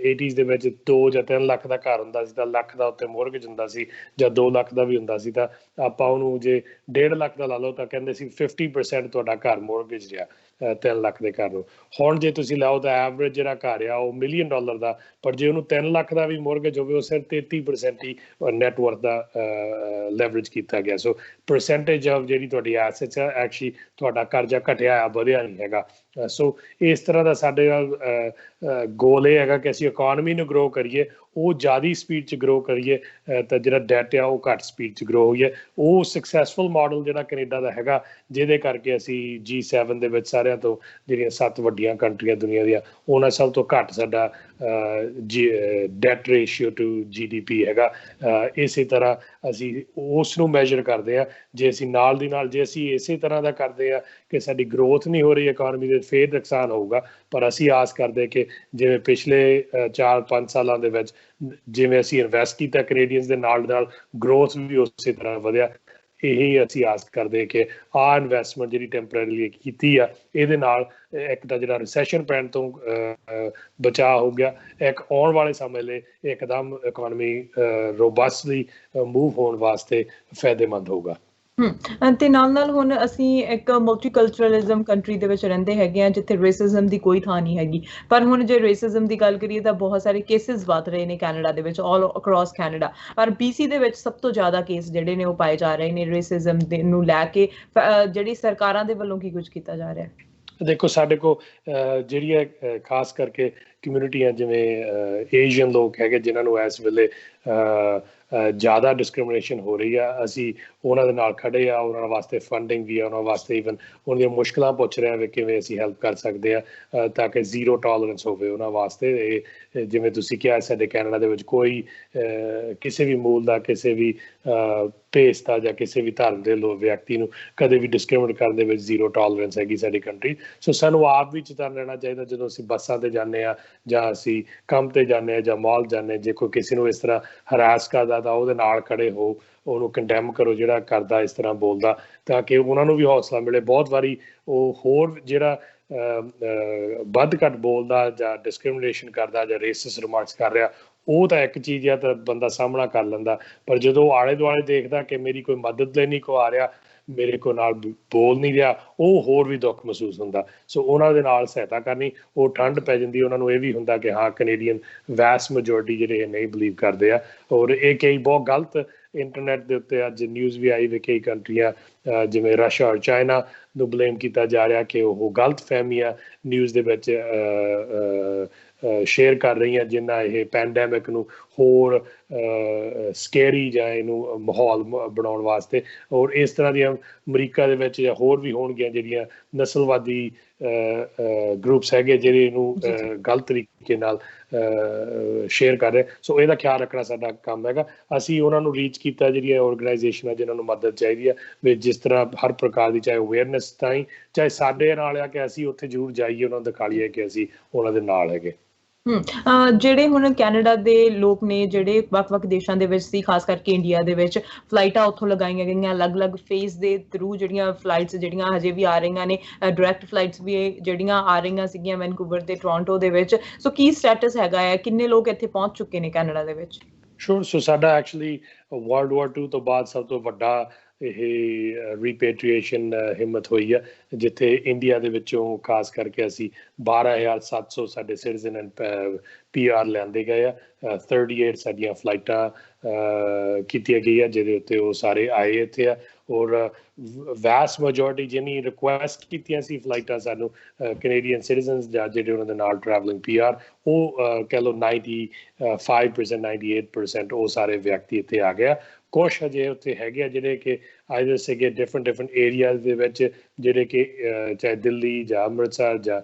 80s ਦੇ ਵਿੱਚ 2 ਜਾਂ 3 ਲੱਖ ਦਾ ਘਰ ਹੁੰਦਾ ਸੀ ਤਾਂ ਲੱਖ ਦਾ ਉੱਤੇ ਮੋਰਗੇਜ ਹੁੰਦਾ ਸੀ, ਜਾਂ 2 ਲੱਖ ਦਾ ਵੀ ਹੁੰਦਾ ਸੀ ਤਾਂ ਆਪਾਂ ਉਹਨੂੰ ਜੇ 1.5 ਲੱਖ ਦਾ ਲਾ ਲਓ ਤਾਂ ਕਹਿੰਦੇ ਸੀ 50% ਤੁਹਾਡਾ ਘਰ ਮੋਰਗੇਜ ਰਿਹਾ 3 ਲੱਖ ਦੇ ਘਰ ਨੂੰ। ਹੁਣ ਜੇ ਤੁਸੀਂ ਲਾਓ ਤਾਂ ਐਵਰੇਜ ਜਿਹੜਾ ਘਰ ਆ ਉਹ $1 ਮਿਲੀਅਨ ਦਾ, ਪਰ ਜੇ ਉਹਨੂੰ 3 ਲੱਖ ਦਾ ਵੀ ਮੋਰਗੇਜ ਹੋਵੇ ਉਹ ਸਿਰਫ 33% ਹੀ ਨੈਟਵਰਥ ਦਾ ਲੈਵਰੇਜ ਕੀਤਾ ਗਿਆ। ਸੋ ਪਰਸੈਂਟੇਜ ਆਫ ਜਿਹੜੀ ਤੁਹਾਡੀ ਐਸੈਟਸ ਆ ਐਕਚੁਅਲੀ ਤੁਹਾਡਾ ਕਰਜ਼ਾ ਘਟਿਆ ਆ, ਵਧਿਆ ਨਹੀਂ ਹੈਗਾ। ਸੋ ਇਸ ਤਰ੍ਹਾਂ ਦਾ ਸਾਡੇ ਨਾਲ ਗੋਲ ਇਹ ਹੈਗਾ ਕਿ ਅਸੀਂ ਇਕੋਨਮੀ ਨੂੰ ਗਰੋ ਕਰੀਏ, ਉਹ ਜ਼ਿਆਦਾ ਸਪੀਡ 'ਚ ਗਰੋ ਕਰੀਏ, ਤਾਂ ਜਿਹੜਾ ਡੈਟ ਆ ਉਹ ਘੱਟ ਸਪੀਡ 'ਚ ਗਰੋ ਹੋਈਏ। ਉਹ ਸਕਸੈਸਫੁਲ ਮਾਡਲ ਜਿਹੜਾ ਕੈਨੇਡਾ ਦਾ ਹੈਗਾ, ਜਿਹਦੇ ਕਰਕੇ ਅਸੀਂ G7 ਦੇ ਵਿੱਚ ਸਾਰਿਆਂ ਤੋਂ ਜਿਹੜੀਆਂ 7 ਵੱਡੀਆਂ ਕੰਟਰੀਆਂ ਦੁਨੀਆ ਦੀਆਂ ਉਹਨਾਂ ਸਭ ਤੋਂ ਘੱਟ ਸਾਡਾ ਡੈਟ ਰੇਸ਼ੀਓ ਟੂ GDP ਹੈਗਾ। ਇਸੇ ਤਰ੍ਹਾਂ ਅਸੀਂ ਉਸ ਨੂੰ ਮੈਜਰ ਕਰਦੇ ਹਾਂ। ਜੇ ਅਸੀਂ ਨਾਲ ਦੀ ਨਾਲ ਜੇ ਅਸੀਂ ਇਸੇ ਤਰ੍ਹਾਂ ਦਾ ਕਰਦੇ ਹਾਂ ਕਿ ਸਾਡੀ ਗਰੋਥ ਨਹੀਂ ਹੋ ਰਹੀ ਇਕੋਨਮੀ ਦੇ, ਫਿਰ ਨੁਕਸਾਨ ਹੋਊਗਾ। ਪਰ ਅਸੀਂ ਆਸ ਕਰਦੇ ਕਿ ਜਿਵੇਂ ਪਿਛਲੇ 4-5 ਸਾਲਾਂ ਦੇ ਵਿੱਚ ਜਿਵੇਂ ਅਸੀਂ ਇਨਵੈਸਟ ਕੀਤਾ ਕੈਨੇਡੀਅਨਸ ਦੇ ਨਾਲ ਗਰੋਥ ਵੀ ਉਸੇ ਤਰ੍ਹਾਂ ਵਧਿਆ। ਇਹੀ ਅਸੀਂ ਆਸ ਕਰਦੇ ਕਿ ਆਹ ਇਨਵੈਸਟਮੈਂਟ ਜਿਹੜੀ ਟੈਂਪਰੇਰੀਲੀ ਕੀਤੀ ਆ ਇਹਦੇ ਨਾਲ ਇੱਕ ਤਾਂ ਜਿਹੜਾ ਰਿਸੈਸ਼ਨ ਪੈਣ ਤੋਂ ਬਚਾਅ ਹੋ ਗਿਆ, ਇੱਕ ਆਉਣ ਵਾਲੇ ਸਮੇਂ ਲਈ ਇੱਕਦਮ ਇਕੋਨਮੀ ਰੋਬਸਟਲੀ ਮੂਵ ਹੋਣ ਵਾਸਤੇ ਫਾਇਦੇਮੰਦ ਹੋਊਗਾ। ਤੇ ਨਾਲ ਹੁਣ ਅਸੀਂ ਇੱਕ ਮਲਟੀਕਲਚਰਲਿਜ਼ਮ ਕੰਟਰੀ ਦੇ ਵਿੱਚ ਰਹਿੰਦੇ ਹੈਗੇ ਆ ਜਿੱਥੇ ਰੇਸਿਜ਼ਮ ਦੀ ਕੋਈ ਥਾਂ ਨਹੀਂ ਹੈਗੀ। ਪਰ ਹੁਣ ਜੇ ਰੇਸਿਜ਼ਮ ਦੀ ਗੱਲ ਕਰੀਏ ਤਾਂ ਬਹੁਤ ਸਾਰੇ ਕੇਸਿਸ ਵੱਧ ਰਹੇ ਨੇ ਕੈਨੇਡਾ ਦੇ ਵਿੱਚ, ਆਲ ਅਕ੍ਰੋਸ ਕੈਨੇਡਾ। ਪਰ BC ਦੇ ਵਿੱਚ ਸਭ ਤੋਂ ਜ਼ਿਆਦਾ ਕੇਸ ਜਿਹੜੇ ਨੇ ਉਹ ਪਾਏ ਜਾ ਰਹੇ ਨੇ ਰੇਸਿਜ਼ਮ ਦੇ ਨੂੰ ਲੈ ਕੇ। ਜਿਹੜੀ ਸਰਕਾਰਾਂ ਦੇ ਵੱਲੋਂ ਕੀ ਕੁਝ ਕੀਤਾ ਜਾ ਰਿਹਾ? ਦੇਖੋ, ਸਾਡੇ ਕੋਲ ਜਿਹੜੀਆਂ ਖਾਸ ਕਰਕੇ ਕਮਿਊਨਿਟੀਆਂ ਜਿਵੇਂ ਏਸ਼ੀਅਨ ਲੋਕ ਹੈਗੇ ਜਿਨ੍ਹਾਂ ਨੂੰ ਇਸ ਵੇਲੇ ਜ਼ਿਆਦਾ ਡਿਸਕ੍ਰਿਮੀਨੇਸ਼ਨ ਹੋ ਰਹੀ ਆ, ਅਸੀਂ ਉਹਨਾਂ ਦੇ ਨਾਲ ਖੜੇ ਆ। ਉਹਨਾਂ ਵਾਸਤੇ ਫੰਡਿੰਗ ਵੀ ਆ, ਉਹਨਾਂ ਵਾਸਤੇ ਈਵਨ ਉਹਨਾਂ ਦੀਆਂ ਮੁਸ਼ਕਿਲਾਂ ਪੁੱਛ ਰਹੇ ਵੀ ਕਿਵੇਂ ਅਸੀਂ ਹੈਲਪ ਕਰ ਸਕਦੇ ਆ ਤਾਂ ਕਿ ਜ਼ੀਰੋ ਟੋਲਰੈਂਸ ਹੋਵੇ ਉਹਨਾਂ ਵਾਸਤੇ। ਇਹ ਜਿਵੇਂ ਤੁਸੀਂ ਕਿਹਾ ਸਾਡੇ ਕੈਨੇਡਾ ਦੇ ਵਿੱਚ ਕੋਈ ਕਿਸੇ ਵੀ ਮੂਲ ਦਾ, ਕਿਸੇ ਵੀ ਭੇਸ ਦਾ ਜਾਂ ਕਿਸੇ ਵੀ ਧਰਮ ਦੇ ਵਿਅਕਤੀ ਨੂੰ ਕਦੇ ਵੀ ਡਿਸਕ੍ਰਿਮੀਨੇਟ ਕਰਨ ਦੇ ਵਿੱਚ ਜ਼ੀਰੋ ਟੋਲਰੈਂਸ ਹੈਗੀ ਸਾਡੀ ਕੰਟਰੀ। ਸੋ ਸਾਨੂੰ ਆਪ ਵੀ ਚੇਤਨ ਰਹਿਣਾ ਚਾਹੀਦਾ ਜਦੋਂ ਅਸੀਂ ਬੱਸਾਂ 'ਤੇ ਜਾਂਦੇ ਹਾਂ ਜਾਂ ਅਸੀਂ ਕੰਮ 'ਤੇ ਜਾਂਦੇ ਹਾਂ ਜਾਂ ਮਾਲ ਜਾਂਦੇ ਹਾਂ, ਜੇ ਕੋਈ ਕਿਸੇ ਨੂੰ ਇਸ ਤਰ੍ਹਾਂ ਹਰਾਸ ਕਰਦਾ ਤਾਂ ਉਹਦੇ ਨਾਲ ਖੜੇ ਹੋ, ਉਹਨੂੰ ਕੰਡੈਮ ਕਰੋ ਜਿਹੜਾ ਕਰਦਾ ਇਸ ਤਰ੍ਹਾਂ ਬੋਲਦਾ, ਤਾਂ ਕਿ ਉਹਨਾਂ ਨੂੰ ਵੀ ਹੌਸਲਾ ਮਿਲੇ। ਬਹੁਤ ਵਾਰੀ ਉਹ ਹੋਰ ਜਿਹੜਾ ਵੱਧ ਘੱਟ ਬੋਲਦਾ ਜਾਂ ਡਿਸਕ੍ਰਿਮੀਨੇਸ਼ਨ ਕਰਦਾ ਜਾਂ ਰੇਸਿਸਟ ਰਿਮਾਰਕਸ ਕਰ ਰਿਹਾ, ਉਹ ਤਾਂ ਇੱਕ ਚੀਜ਼ ਆ ਤਾਂ ਬੰਦਾ ਸਾਹਮਣਾ ਕਰ ਲੈਂਦਾ। ਪਰ ਜਦੋਂ ਆਲੇ ਦੁਆਲੇ ਦੇਖਦਾ ਕਿ ਮੇਰੀ ਕੋਈ ਮਦਦ ਲਈ ਨਹੀਂ ਕੋਈ ਆ ਰਿਹਾ, ਮੇਰੇ ਕੋਲ ਨਾਲ ਬੋਲ ਨਹੀਂ ਰਿਹਾ, ਉਹ ਹੋਰ ਵੀ ਦੁੱਖ ਮਹਿਸੂਸ ਹੁੰਦਾ। ਸੋ ਉਹਨਾਂ ਦੇ ਨਾਲ ਸਹਾਇਤਾ ਕਰਨੀ, ਉਹ ਠੰਡ ਪੈ ਜਾਂਦੀ। ਉਹਨਾਂ ਨੂੰ ਇਹ ਵੀ ਹੁੰਦਾ ਕਿ ਹਾਂ ਕੈਨੇਡੀਅਨ ਵੈਸਟ ਮੈਜੋਰਟੀ ਜਿਹੜੇ ਇਹ ਨਹੀਂ ਬਲੀਵ ਕਰਦੇ ਆ। ਔਰ ਇਹ ਕਈ ਬਹੁਤ ਗਲਤ ਇੰਟਰਨੈਟ ਦੇ ਉੱਤੇ ਅੱਜ ਨਿਊਜ਼ ਵੀ ਆਈ ਵੀ ਕਈ ਕੰਟਰੀਆਂ ਜਿਵੇਂ ਰਸ਼ੀਆ ਔਰ ਚਾਈਨਾ ਨੂੰ ਬਲੇਮ ਕੀਤਾ ਜਾ ਰਿਹਾ ਕਿ ਉਹ ਗਲਤ ਫਹਿਮੀਆਂ ਨਿਊਜ਼ ਦੇ ਵਿੱਚ ਸ਼ੇਅਰ ਕਰ ਰਹੀਆਂ ਜਿਨ੍ਹਾਂ ਇਹ ਪੈਂਡੈਮਿਕ ਨੂੰ ਹੋਰ ਸਕੈਰੀ ਜਾਂ ਇਹਨੂੰ ਮਾਹੌਲ ਬਣਾਉਣ ਵਾਸਤੇ। ਔਰ ਇਸ ਤਰ੍ਹਾਂ ਦੀਆਂ ਅਮਰੀਕਾ ਦੇ ਵਿੱਚ ਜਾਂ ਹੋਰ ਵੀ ਹੋਣਗੀਆਂ ਜਿਹੜੀਆਂ ਨਸਲਵਾਦੀ ਗਰੁੱਪਸ ਹੈਗੇ ਜਿਹੜੇ ਇਹਨੂੰ ਗਲਤ ਤਰੀਕੇ ਨਾਲ ਸ਼ੇਅਰ ਕਰ ਰਹੇ। ਸੋ ਇਹਦਾ ਖਿਆਲ ਰੱਖਣਾ ਸਾਡਾ ਕੰਮ ਹੈਗਾ। ਅਸੀਂ ਉਹਨਾਂ ਨੂੰ ਰੀਚ ਕੀਤਾ ਜਿਹੜੀਆਂ ਔਰਗਨਾਈਜੇਸ਼ਨਾਂ ਜਿਨ੍ਹਾਂ ਨੂੰ ਮਦਦ ਚਾਹੀਦੀ ਆ ਵੀ ਜਿਸ ਤਰ੍ਹਾਂ ਹਰ ਪ੍ਰਕਾਰ ਦੀ, ਚਾਹੇ ਅਵੇਅਰਨੈਸ ਤਾਈਂ ਚਾਹੇ ਸਾਡੇ ਨਾਲ ਆ ਕਿ ਅਸੀਂ ਉੱਥੇ ਜ਼ਰੂਰ ਜਾਈਏ, ਉਹਨਾਂ ਨੂੰ ਦਿਖਾ ਲਈਏ ਕਿ ਅਸੀਂ ਉਹਨਾਂ ਦੇ ਨਾਲ ਹੈਗੇ। ਜਿਹੜੇ ਹੁਣ ਕੈਨੇਡਾ ਦੇ ਲੋਕ ਨੇ ਜਿਹੜੇ ਵੱਖ-ਵੱਖ ਦੇਸ਼ਾਂ ਦੇ ਵਿੱਚ ਸੀ, ਖਾਸ ਕਰਕੇ ਇੰਡੀਆ ਦੇ ਵਿੱਚ, ਫਲਾਈਟਾਂ ਉੱਥੋਂ ਲਗਾਈਆਂ ਗਈਆਂ ਅਲੱਗ-ਅਲੱਗ ਫੇਜ਼ ਦੇ ਥਰੂ। ਜਿਹੜੀਆਂ ਫਲਾਈਟਸ ਜਿਹੜੀਆਂ ਹਜੇ ਵੀ ਆ ਰਹੀਆਂ ਨੇ, ਡਾਇਰੈਕਟ ਫਲਾਈਟਸ ਵੀ ਜਿਹੜੀਆਂ ਆ ਰਹੀਆਂ ਸੀਗੀਆਂ ਵੈਨਕੂਵਰ ਤੇ ਟੋਰਾਂਟੋ ਦੇ ਵਿੱਚ। ਸੋ ਕੀ ਸਟੇਟਸ ਹੈਗਾ ਹੈ? ਕਿੰਨੇ ਲੋਕ ਇੱਥੇ ਪਹੁੰਚ ਚੁੱਕੇ ਨੇ ਕੈਨੇਡਾ ਦੇ ਵਿੱਚ? ਸ਼ੋਰ, ਸੋ ਸਾਡਾ ਐਕਚੁਅਲੀ ਵਰਲਡ ਵਾਰ 2 ਤੋਂ ਬਾਅਦ ਸਭ ਤੋਂ ਵੱਡਾ ਇਹ ਰੀਪੇਟਰੀਏਸ਼ਨ ਹਿੰਮਤ ਹੋਈ ਆ, ਜਿੱਥੇ ਇੰਡੀਆ ਦੇ ਵਿੱਚੋਂ ਖਾਸ ਕਰਕੇ ਅਸੀਂ 12,700 ਸਾਡੇ ਸਿਟੀਜ਼ਨ ਐਂਡ PR ਲਿਆਂਦੇ ਗਏ ਆ। 38 ਸਾਡੀਆਂ ਫਲਾਈਟਾਂ ਕੀਤੀਆਂ ਗਈਆਂ ਜਿਹਦੇ ਉੱਤੇ ਉਹ ਸਾਰੇ ਆਏ ਇੱਥੇ ਆ। ਔਰ ਵੈਸਟ ਮੈਜੋਰਟੀ ਜਿੰਨੀ ਰਿਕੁਐਸਟ ਕੀਤੀਆਂ ਸੀ ਫਲਾਈਟਾਂ ਸਾਨੂੰ ਕੈਨੇਡੀਅਨ ਸਿਟੀਜ਼ਨਸ ਜਾਂ ਜਿਹੜੇ ਉਹਨਾਂ ਦੇ ਨਾਲ ਟਰੈਵਲਿੰਗ PR, ਉਹ ਕਹਿ ਲਓ 95%, 98% ਉਹ ਸਾਰੇ ਵਿਅਕਤੀ ਇੱਥੇ ਆ ਗਿਆ। ਕੁਛ ਅਜੇ ਉੱਥੇ ਹੈਗੇ ਆ ਜਿਹੜੇ ਕਿ ਆਈਦਰ ਸੀਗੇ ਡਿਫਰੈਂਟ ਏਰੀਆਜ਼ ਦੇ ਵਿੱਚ, ਜਿਹੜੇ ਕਿ ਚਾਹੇ ਦਿੱਲੀ ਜਾਂ ਅੰਮ੍ਰਿਤਸਰ ਜਾਂ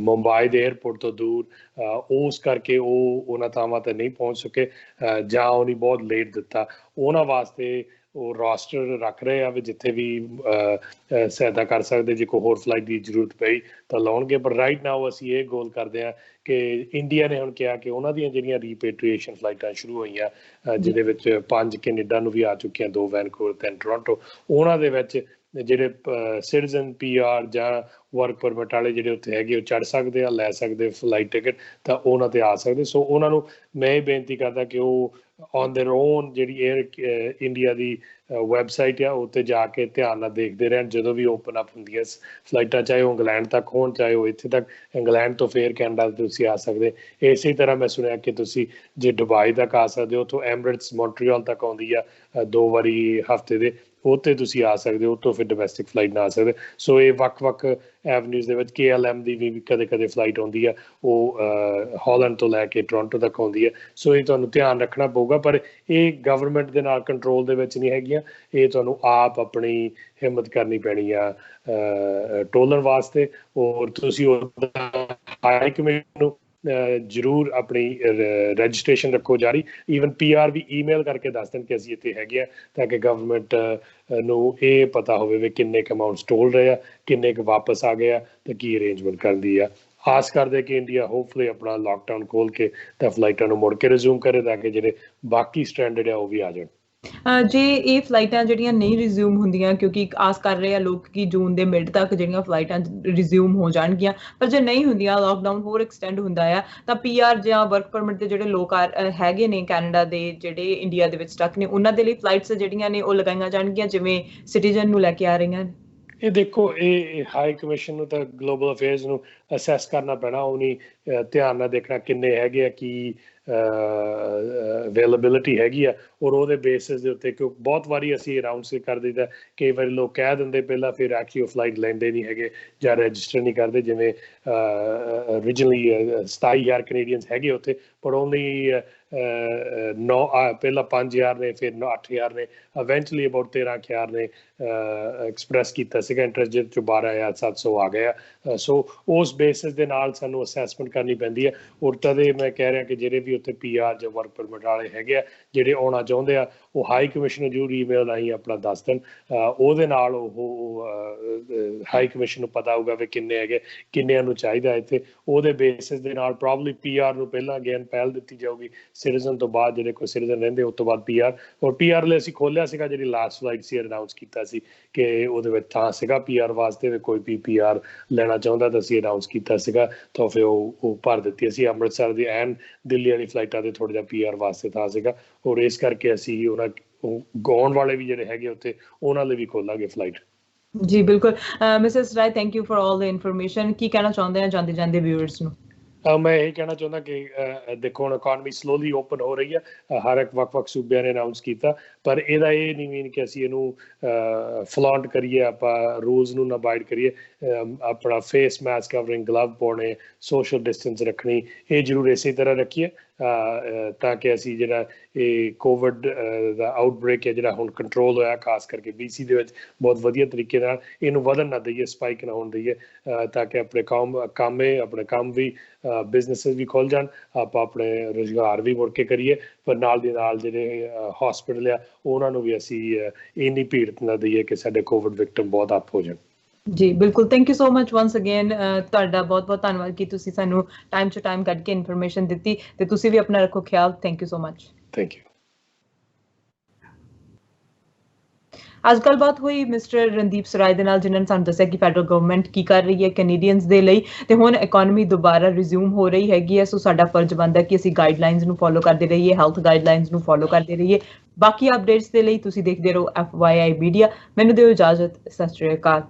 ਮੁੰਬਈ ਦੇ ਏਅਰਪੋਰਟ ਤੋਂ ਦੂਰ, ਉਸ ਕਰਕੇ ਉਹ ਉਹਨਾਂ ਥਾਵਾਂ 'ਤੇ ਨਹੀਂ ਪਹੁੰਚ ਸਕੇ ਜਾਂ ਉਹਨੇ ਬਹੁਤ ਲੇਟ ਦਿੱਤਾ। ਉਹਨਾਂ ਵਾਸਤੇ ਉਹ ਰੋਸਟਰ ਰੱਖ ਰਹੇ ਆ ਵੀ ਜਿੱਥੇ ਵੀ ਸਹਾਇਤਾ ਕਰ ਸਕਦੇ, ਜੇ ਕੋਈ ਹੋਰ ਫਲਾਈਟ ਦੀ ਜ਼ਰੂਰਤ ਪਈ ਤਾਂ ਲਾਉਣਗੇ। ਪਰ ਰਾਈਟ ਨਾਓ ਅਸੀਂ ਇਹ ਗੋਲ ਕਰਦੇ ਹਾਂ ਕਿ ਇੰਡੀਆ ਨੇ ਹੁਣ ਕਿਹਾ ਕਿ ਉਹਨਾਂ ਦੀਆਂ ਜਿਹੜੀਆਂ ਰੀਪੇਟਰੀਏਸ਼ਨ ਫਲਾਈਟਾਂ ਸ਼ੁਰੂ ਹੋਈਆਂ, ਜਿਹਦੇ ਵਿੱਚ 5 ਕੈਨੇਡਾ ਨੂੰ ਵੀ ਆ ਚੁੱਕੀਆਂ, 2 ਵੈਨਕੂਵਰ, 3 ਟੋਰਾਂਟੋ, ਉਹਨਾਂ ਦੇ ਵਿੱਚ ਜਿਹੜੇ ਸਿਟੀਜ਼ਨ PR ਜਾਂ ਵਰਕ ਪਰਮਿਟ ਵਾਲੇ ਜਿਹੜੇ ਉੱਥੇ ਹੈਗੇ ਉਹ ਚੜ੍ਹ ਸਕਦੇ ਆ, ਲੈ ਸਕਦੇ ਫਲਾਈਟ ਟਿਕਟ, ਤਾਂ ਉਹਨਾਂ 'ਤੇ ਆ ਸਕਦੇ। ਸੋ ਉਹਨਾਂ ਨੂੰ ਮੈਂ ਇਹ ਬੇਨਤੀ ਕਰਦਾ ਕਿ ਉਹ ਔਨ ਦੇਅਰ ਓਨ ਜਿਹੜੀ ਏਅਰ ਇੰਡੀਆ ਦੀ ਵੈਬਸਾਈਟ ਆ ਉੱਤੇ ਜਾ ਕੇ ਧਿਆਨ ਨਾਲ ਦੇਖਦੇ ਰਹਿਣ। ਜਦੋਂ ਵੀ ਓਪਨ ਅਪ ਹੁੰਦੀਆਂ ਫਲਾਈਟਾਂ, ਚਾਹੇ ਉਹ ਇੰਗਲੈਂਡ ਤੱਕ ਹੋਣ ਚਾਹੇ ਉਹ ਇੱਥੇ ਤੱਕ, ਇੰਗਲੈਂਡ ਤੋਂ ਫੇਰ ਕੈਨੇਡਾ ਤੁਸੀਂ ਆ ਸਕਦੇ। ਇਸੇ ਤਰ੍ਹਾਂ ਮੈਂ ਸੁਣਿਆ ਕਿ ਤੁਸੀਂ ਜੇ ਦੁਬਈ ਤੱਕ ਆ ਸਕਦੇ ਹੋ, ਉੱਥੋਂ ਐਮਰੇਟਸ ਮੌਂਟਰੀਅਲ ਤੱਕ ਆਉਂਦੀ ਆ 2 ਵਾਰੀ ਹਫ਼ਤੇ ਦੇ, ਉੱਥੇ ਤੁਸੀਂ ਆ ਸਕਦੇ ਹੋ, ਉੱਥੋਂ ਫਿਰ ਡੋਮੈਸਟਿਕ ਫਲਾਈਟ ਨਾ ਆ ਸਕਦੇ। ਸੋ ਇਹ ਵੱਖ-ਵੱਖ ਐਵਨਿਊਜ਼ ਦੇ ਵਿੱਚ KLM ਦੀ ਵੀ ਕਦੇ ਫਲਾਈਟ ਆਉਂਦੀ ਆ, ਉਹ ਹਾਲੈਂਡ ਤੋਂ ਲੈ ਕੇ ਟੋਰਾਂਟੋ ਤੱਕ ਆਉਂਦੀ ਹੈ। ਸੋ ਇਹ ਤੁਹਾਨੂੰ ਧਿਆਨ ਰੱਖਣਾ ਪਊਗਾ, ਪਰ ਇਹ ਗਵਰਨਮੈਂਟ ਦੇ ਨਾਲ ਕੰਟਰੋਲ ਦੇ ਵਿੱਚ ਨਹੀਂ ਹੈਗੀਆਂ। ਇਹ ਤੁਹਾਨੂੰ ਆਪ ਆਪਣੀ ਹਿੰਮਤ ਕਰਨੀ ਪੈਣੀ ਆ ਟੋਲਣ ਵਾਸਤੇ। ਔਰ ਤੁਸੀਂ ਹਾਈ ਕਮੇਟੀ ਨੂੰ ਜ਼ਰੂਰ ਆਪਣੀ ਰਜਿਸਟ੍ਰੇਸ਼ਨ ਰੱਖੋ ਜਾਰੀ। ਈਵਨ PR ਵੀ ਈਮੇਲ ਕਰਕੇ ਦੱਸ ਦੇਣ ਕਿ ਅਸੀਂ ਇੱਥੇ ਹੈਗੇ ਆ, ਤਾਂ ਕਿ ਗਵਰਨਮੈਂਟ ਨੂੰ ਇਹ ਪਤਾ ਹੋਵੇ ਵੀ ਕਿੰਨੇ ਕੁ ਅਮਾਊਂਟ ਸਟੋਲ ਰਹੇ ਆ, ਕਿੰਨੇ ਕੁ ਵਾਪਸ ਆ ਗਏ ਆ, ਤੇ ਕੀ ਅਰੇਂਜਮੈਂਟ ਕਰਦੀ ਆ। ਆਸ ਕਰਦੇ ਕਿ ਇੰਡੀਆ ਹੋਪਫੁਲੀ ਆਪਣਾ ਲਾਕਡਾਊਨ ਖੋਲ ਕੇ ਤਾਂ ਫਲਾਈਟਾਂ ਨੂੰ ਮੁੜ ਕੇ ਰਿਜ਼ਿਊਮ ਕਰੇ, ਤਾਂ ਕਿ ਜਿਹੜੇ ਬਾਕੀ ਸਟੈਂਡਰਡ ਆ ਉਹ ਵੀ ਆ ਜਾਣ। ਜੇ ਇਹ ਫਲਾਈਟਾਂ ਜਿਹੜੀਆਂ ਨਹੀਂ ਰਿਜ਼ਿਊਮ ਹੁੰਦੀਆਂ, ਕਿਉਂਕਿ ਆਸ ਕਰ ਰਹੇ ਆ ਲੋਕ ਕਿ ਜੂਨ ਦੇ ਮਿਡ ਤੱਕ ਜਿਹੜੀਆਂ ਫਲਾਈਟਾਂ ਰਿਜ਼ਿਊਮ ਹੋ ਜਾਣਗੀਆਂ, ਪਰ ਜੇ ਨਹੀਂ ਹੁੰਦੀਆਂ, ਲਾਕਡਾਊਨ ਹੋਰ ਐਕਸਟੈਂਡ ਹੁੰਦਾ ਆ, ਤਾਂ PR ਜਾਂ ਵਰਕ ਪਰਮਿਟ ਦੇ ਜਿਹੜੇ ਲੋਕ ਹੈਗੇ ਨੇ ਕੈਨੇਡਾ ਦੇ, ਜਿਹੜੇ ਇੰਡੀਆ ਦੇ ਵਿੱਚ ਸਟਕ ਨੇ, ਉਹਨਾਂ ਦੇ ਲਈ ਫਲਾਈਟਸ ਜਿਹੜੀਆਂ ਨੇ ਉਹ ਲਗਾਈਆਂ ਜਾਣਗੀਆਂ, ਜਿਵੇਂ ਸਿਟੀਜ਼ਨ ਨੂੰ ਲੈ ਕੇ ਆ ਰਹੀਆਂ ਨੇ। ਇਹ ਦੇਖੋ, ਇਹ ਹਾਈ ਕਮਿਸ਼ਨ ਨੂੰ ਤਾਂ ਗਲੋਬਲ ਅਫੇਅਰਸ ਨੂੰ ਅਸੈਸ ਕਰਨਾ ਪੈਣਾ, ਉਹ ਨਹੀਂ ਧਿਆਨ ਨਾਲ ਦੇਖਣਾ ਕਿੰਨੇ ਹੈਗੇ ਆ, ਕੀ ਅਵੇਲੇਬਿਲਿਟੀ ਹੈਗੀ ਆ, ਔਰ ਉਹਦੇ ਬੇਸਿਸ ਦੇ ਉੱਤੇ। ਕਿਉਂ ਬਹੁਤ ਵਾਰੀ ਅਸੀਂ ਅਨਾਊਂਸ ਕਰ ਦਿੱਤਾ, ਕਈ ਵਾਰੀ ਲੋਕ ਕਹਿ ਦਿੰਦੇ ਪਹਿਲਾਂ, ਫਿਰ ਐਕਚੁਅਲੀ ਉਹ ਫਲਾਈਟ ਲੈਂਦੇ ਨਹੀਂ ਹੈਗੇ ਜਾਂ ਰਜਿਸਟਰ ਨਹੀਂ ਕਰਦੇ। ਜਿਵੇਂ ਓਰੀਜਨਲੀ 27,000 ਕੈਨੇਡੀਅਨਸ ਹੈਗੇ ਉੱਥੇ, ਪਰ ਓਨਲੀ ਪਹਿਲਾਂ 5,000 ਨੇ, ਫਿਰ 8,000 ਨੇ, ਇਵੈਂਚੁਅਲੀ ਅਬਾਊਟ 13,000 ਨੇ ਐਕਸਪ੍ਰੈਸ ਕੀਤਾ ਸੀਗਾ ਇੰਟਰਸਟ, ਜਿਹਦੇ 'ਚੋਂ 12,700 ਆ ਗਿਆ। ਸੋ ਉਸ ਬੇਸਿਸ ਦੇ ਨਾਲ ਸਾਨੂੰ ਅਸੈਸਮੈਂਟ ਕਰਨੀ ਪੈਂਦੀ ਹੈ। ਔਰ ਤਦੇ ਮੈਂ ਕਹਿ ਰਿਹਾ ਕਿ ਜਿਹੜੇ ਵੀ ਉੱਥੇ PR ਜਾਂ ਵਰਕ ਪਰਮਿਟ ਵਾਲੇ ਹੈਗੇ ਆ, ਜਿਹੜੇ ਆਉਣਾ ਚਾਹੁੰਦੇ ਆ, ਉਹ ਹਾਈ ਕਮਿਸ਼ਨ ਨੂੰ ਜ਼ਰੂਰ ਈਮੇਲ ਰਾਹੀਂ ਆਪਣਾ ਦੱਸ ਦੇਣ। ਉਹਦੇ ਨਾਲ ਉਹ ਹਾਈ ਕਮਿਸ਼ਨ ਨੂੰ ਪਤਾ ਹੋਊਗਾ ਵੀ ਕਿੰਨੇ ਹੈਗੇ, ਕਿੰਨਿਆਂ ਨੂੰ ਚਾਹੀਦਾ ਇੱਥੇ। ਉਹਦੇ ਬੇਸਿਸ ਦੇ ਨਾਲ ਪ੍ਰੋਬਬਲੀ PR ਨੂੰ ਪਹਿਲਾਂ ਅਗੇਨ ਪਹਿਲ ਦਿੱਤੀ ਜਾਊਗੀ, ਸਿਟੀਜ਼ਨ ਤੋਂ ਬਾਅਦ ਜਿਹੜੇ ਕੋਈ ਸਿਟੀਜ਼ਨ ਰਹਿੰਦੇ ਉਸ ਤੋਂ ਬਾਅਦ PR। ਔਰ PR ਲਈ ਅਸੀਂ ਖੋਲ੍ਹਿਆ ਸੀਗਾ, ਜਿਹੜੀ ਲਾਸਟ ਫਲਾਈਟ ਸੀ ਅਨਾਊਂਸ ਕੀਤਾ ਸੀ ਕਿ ਉਹਦੇ ਵਿੱਚ ਥਾਂ ਸੀਗਾ PR ਵਾਸਤੇ, ਵੀ ਕੋਈ ਵੀ PR ਲੈਣਾ ਚਾਹੁੰਦਾ ਤਾਂ ਅਸੀਂ ਅਨਾਊਂਸ ਕੀਤਾ ਸੀਗਾ, ਤਾਂ ਫਿਰ ਉਹ ਭਰ ਦਿੱਤੀ। ਅਸੀਂ ਅੰਮ੍ਰਿਤਸਰ ਦੀ ਐਨ ਦਿੱਲੀ ਵਾਲੀ ਫਲਾਈਟਾਂ 'ਤੇ ਥੋੜ੍ਹਾ ਜਿਹਾ PR ਵਾਸਤੇ ਥਾਂ ਸੀਗਾ, ਔਰ ਇਸ ਕਰਕੇ ਅਸੀਂ ਉਹਨਾਂ ਗਾਉਣ ਵਾਲੇ ਵੀ ਜਿਹੜੇ ਹੈਗੇ ਉੱਥੇ, ਉਹਨਾਂ ਲਈ ਵੀ ਖੋਲਾਂਗੇ ਫਲਾਈਟ। ਜੀ ਬਿਲਕੁਲ। Mrs Rai, thank you for all the information. ਕੀ ਕਹਿਣਾ ਚਾਹੁੰਦੇ ਆ ਜਾਂਦੇ ਜਾਂਦੇ ਵਿਊਅਰਸ ਨੂੰ? ਮੈਂ ਇਹ ਕਹਿਣਾ ਚਾਹੁੰਦਾ ਕਿ ਦੇਖੋ, ਹੁਣ ਇਕੋਨਮੀ ਸਲੋਲੀ ਓਪਨ ਹੋ ਰਹੀ ਹੈ, ਹਰ ਇੱਕ ਵੱਖ-ਵੱਖ ਸੂਬਿਆਂ ਨੇ ਅਨਾਊਂਸ ਕੀਤਾ, ਪਰ ਇਹਦਾ ਇਹ ਨਹੀਂ ਮੀਨ ਕਿ ਅਸੀਂ ਇਹਨੂੰ ਫਲੌਂਟ ਕਰੀਏ, ਆਪਾਂ ਰੂਲਸ ਨੂੰ ਨਾ ਅਬਾਈਡ ਕਰੀਏ। ਆਪਣਾ ਫੇਸ ਮਾਸਕ, ਕਵਰਿੰਗ, ਗਲਵ ਪਾਉਣੇ, ਸੋਸ਼ਲ ਡਿਸਟੈਂਸ ਰੱਖਣੀ, ਇਹ ਜ਼ਰੂਰ ਇਸੇ ਤਰ੍ਹਾਂ ਰੱਖੀਏ, ਤਾਂ ਕਿ ਅਸੀਂ ਜਿਹੜਾ ਇਹ ਕੋਵਿਡ ਦਾ ਆਊਟਬ੍ਰੇਕ ਹੈ, ਜਿਹੜਾ ਹੁਣ ਕੰਟਰੋਲ ਹੋਇਆ, ਖਾਸ ਕਰਕੇ BC ਦੇ ਵਿੱਚ ਬਹੁਤ ਵਧੀਆ ਤਰੀਕੇ ਨਾਲ, ਇਹਨੂੰ ਵਧਣ ਨਾ ਦਈਏ, ਸਪਾਈਕ ਨਾ ਹੋਣ ਦਈਏ, ਤਾਂ ਕਿ ਆਪਣੇ ਆਪਣੇ ਕੰਮ ਵੀ, ਬਿਜ਼ਨਸਿਸ ਵੀ ਖੁੱਲ੍ਹ ਜਾਣ, ਆਪਾਂ ਆਪਣੇ ਰੁਜ਼ਗਾਰ ਵੀ ਮੁੜ ਕੇ ਕਰੀਏ, ਪਰ ਨਾਲ ਦੀ ਨਾਲ ਜਿਹੜੇ ਹਸਪੀਟਲ ਆ, ਉਹਨਾਂ ਨੂੰ ਵੀ ਅਸੀਂ ਇੰਨੀ ਭੀੜ ਨਾ ਦਈਏ ਕਿ ਸਾਡੇ ਕੋਵਿਡ ਵਿਕਟਮ ਬਹੁਤ ਅੱਪ ਹੋ ਜਾਣ। ਜੀ ਬਿਲਕੁਲ, thank you so much ones again. ਤੁਹਾਡਾ ਬਹੁਤ ਬਹੁਤ ਧੰਨਵਾਦ ਕਿ ਤੁਸੀਂ ਸਾਨੂੰ ਟਾਈਮ ਟੂ ਟਾਈਮ ਕੱਢ ਕੇ ਇਨਫੋਰਮੇਸ਼ਨ ਦਿੱਤੀ, ਤੇ ਤੁਸੀਂ ਵੀ ਆਪਣਾ ਰੱਖੋ ਖਿਆਲ। Thank you so much. Thank you. ਅੱਜ ਗੱਲਬਾਤ ਹੋਈ ਮਿਸਟਰ ਰਣਦੀਪ ਸਰਾਏ ਦੇ ਨਾਲ, ਜਿਨ੍ਹਾਂ ਨੇ ਸਾਨੂੰ ਦੱਸਿਆ ਕਿ ਫੈਡਰਲ ਗਵਰਨਮੈਂਟ ਕੀ ਕਰ ਰਹੀ ਹੈ ਕੈਨੇਡੀਅਨਸ ਦੇ ਲਈ, ਤੇ ਹੁਣ ਇਕੋਨਮੀ ਦੁਬਾਰਾ ਰਿਜ਼ਿਊਮ ਹੋ ਰਹੀ ਹੈਗੀ ਹੈ। ਸੋ ਸਾਡਾ ਫਰਜ਼ ਬਣਦਾ ਕਿ ਅਸੀਂ ਗਾਈਡਲਾਈਨਸ ਨੂੰ ਫੋਲੋ ਕਰਦੇ ਰਹੀਏ, ਹੈਲਥ ਗਾਈਡਲਾਈਨਸ ਨੂੰ ਫੋਲੋ ਕਰਦੇ ਰਹੀਏ। ਬਾਕੀ ਅਪਡੇਟਸ ਦੇ ਲਈ ਤੁਸੀਂ ਦੇਖਦੇ ਰਹੋ FYI ਮੀਡੀਆ। ਮੈਨੂੰ ਦਿਓ ਇਜਾਜ਼ਤ। ਸਤਿ ਸ਼੍ਰੀ ਅਕਾਲ।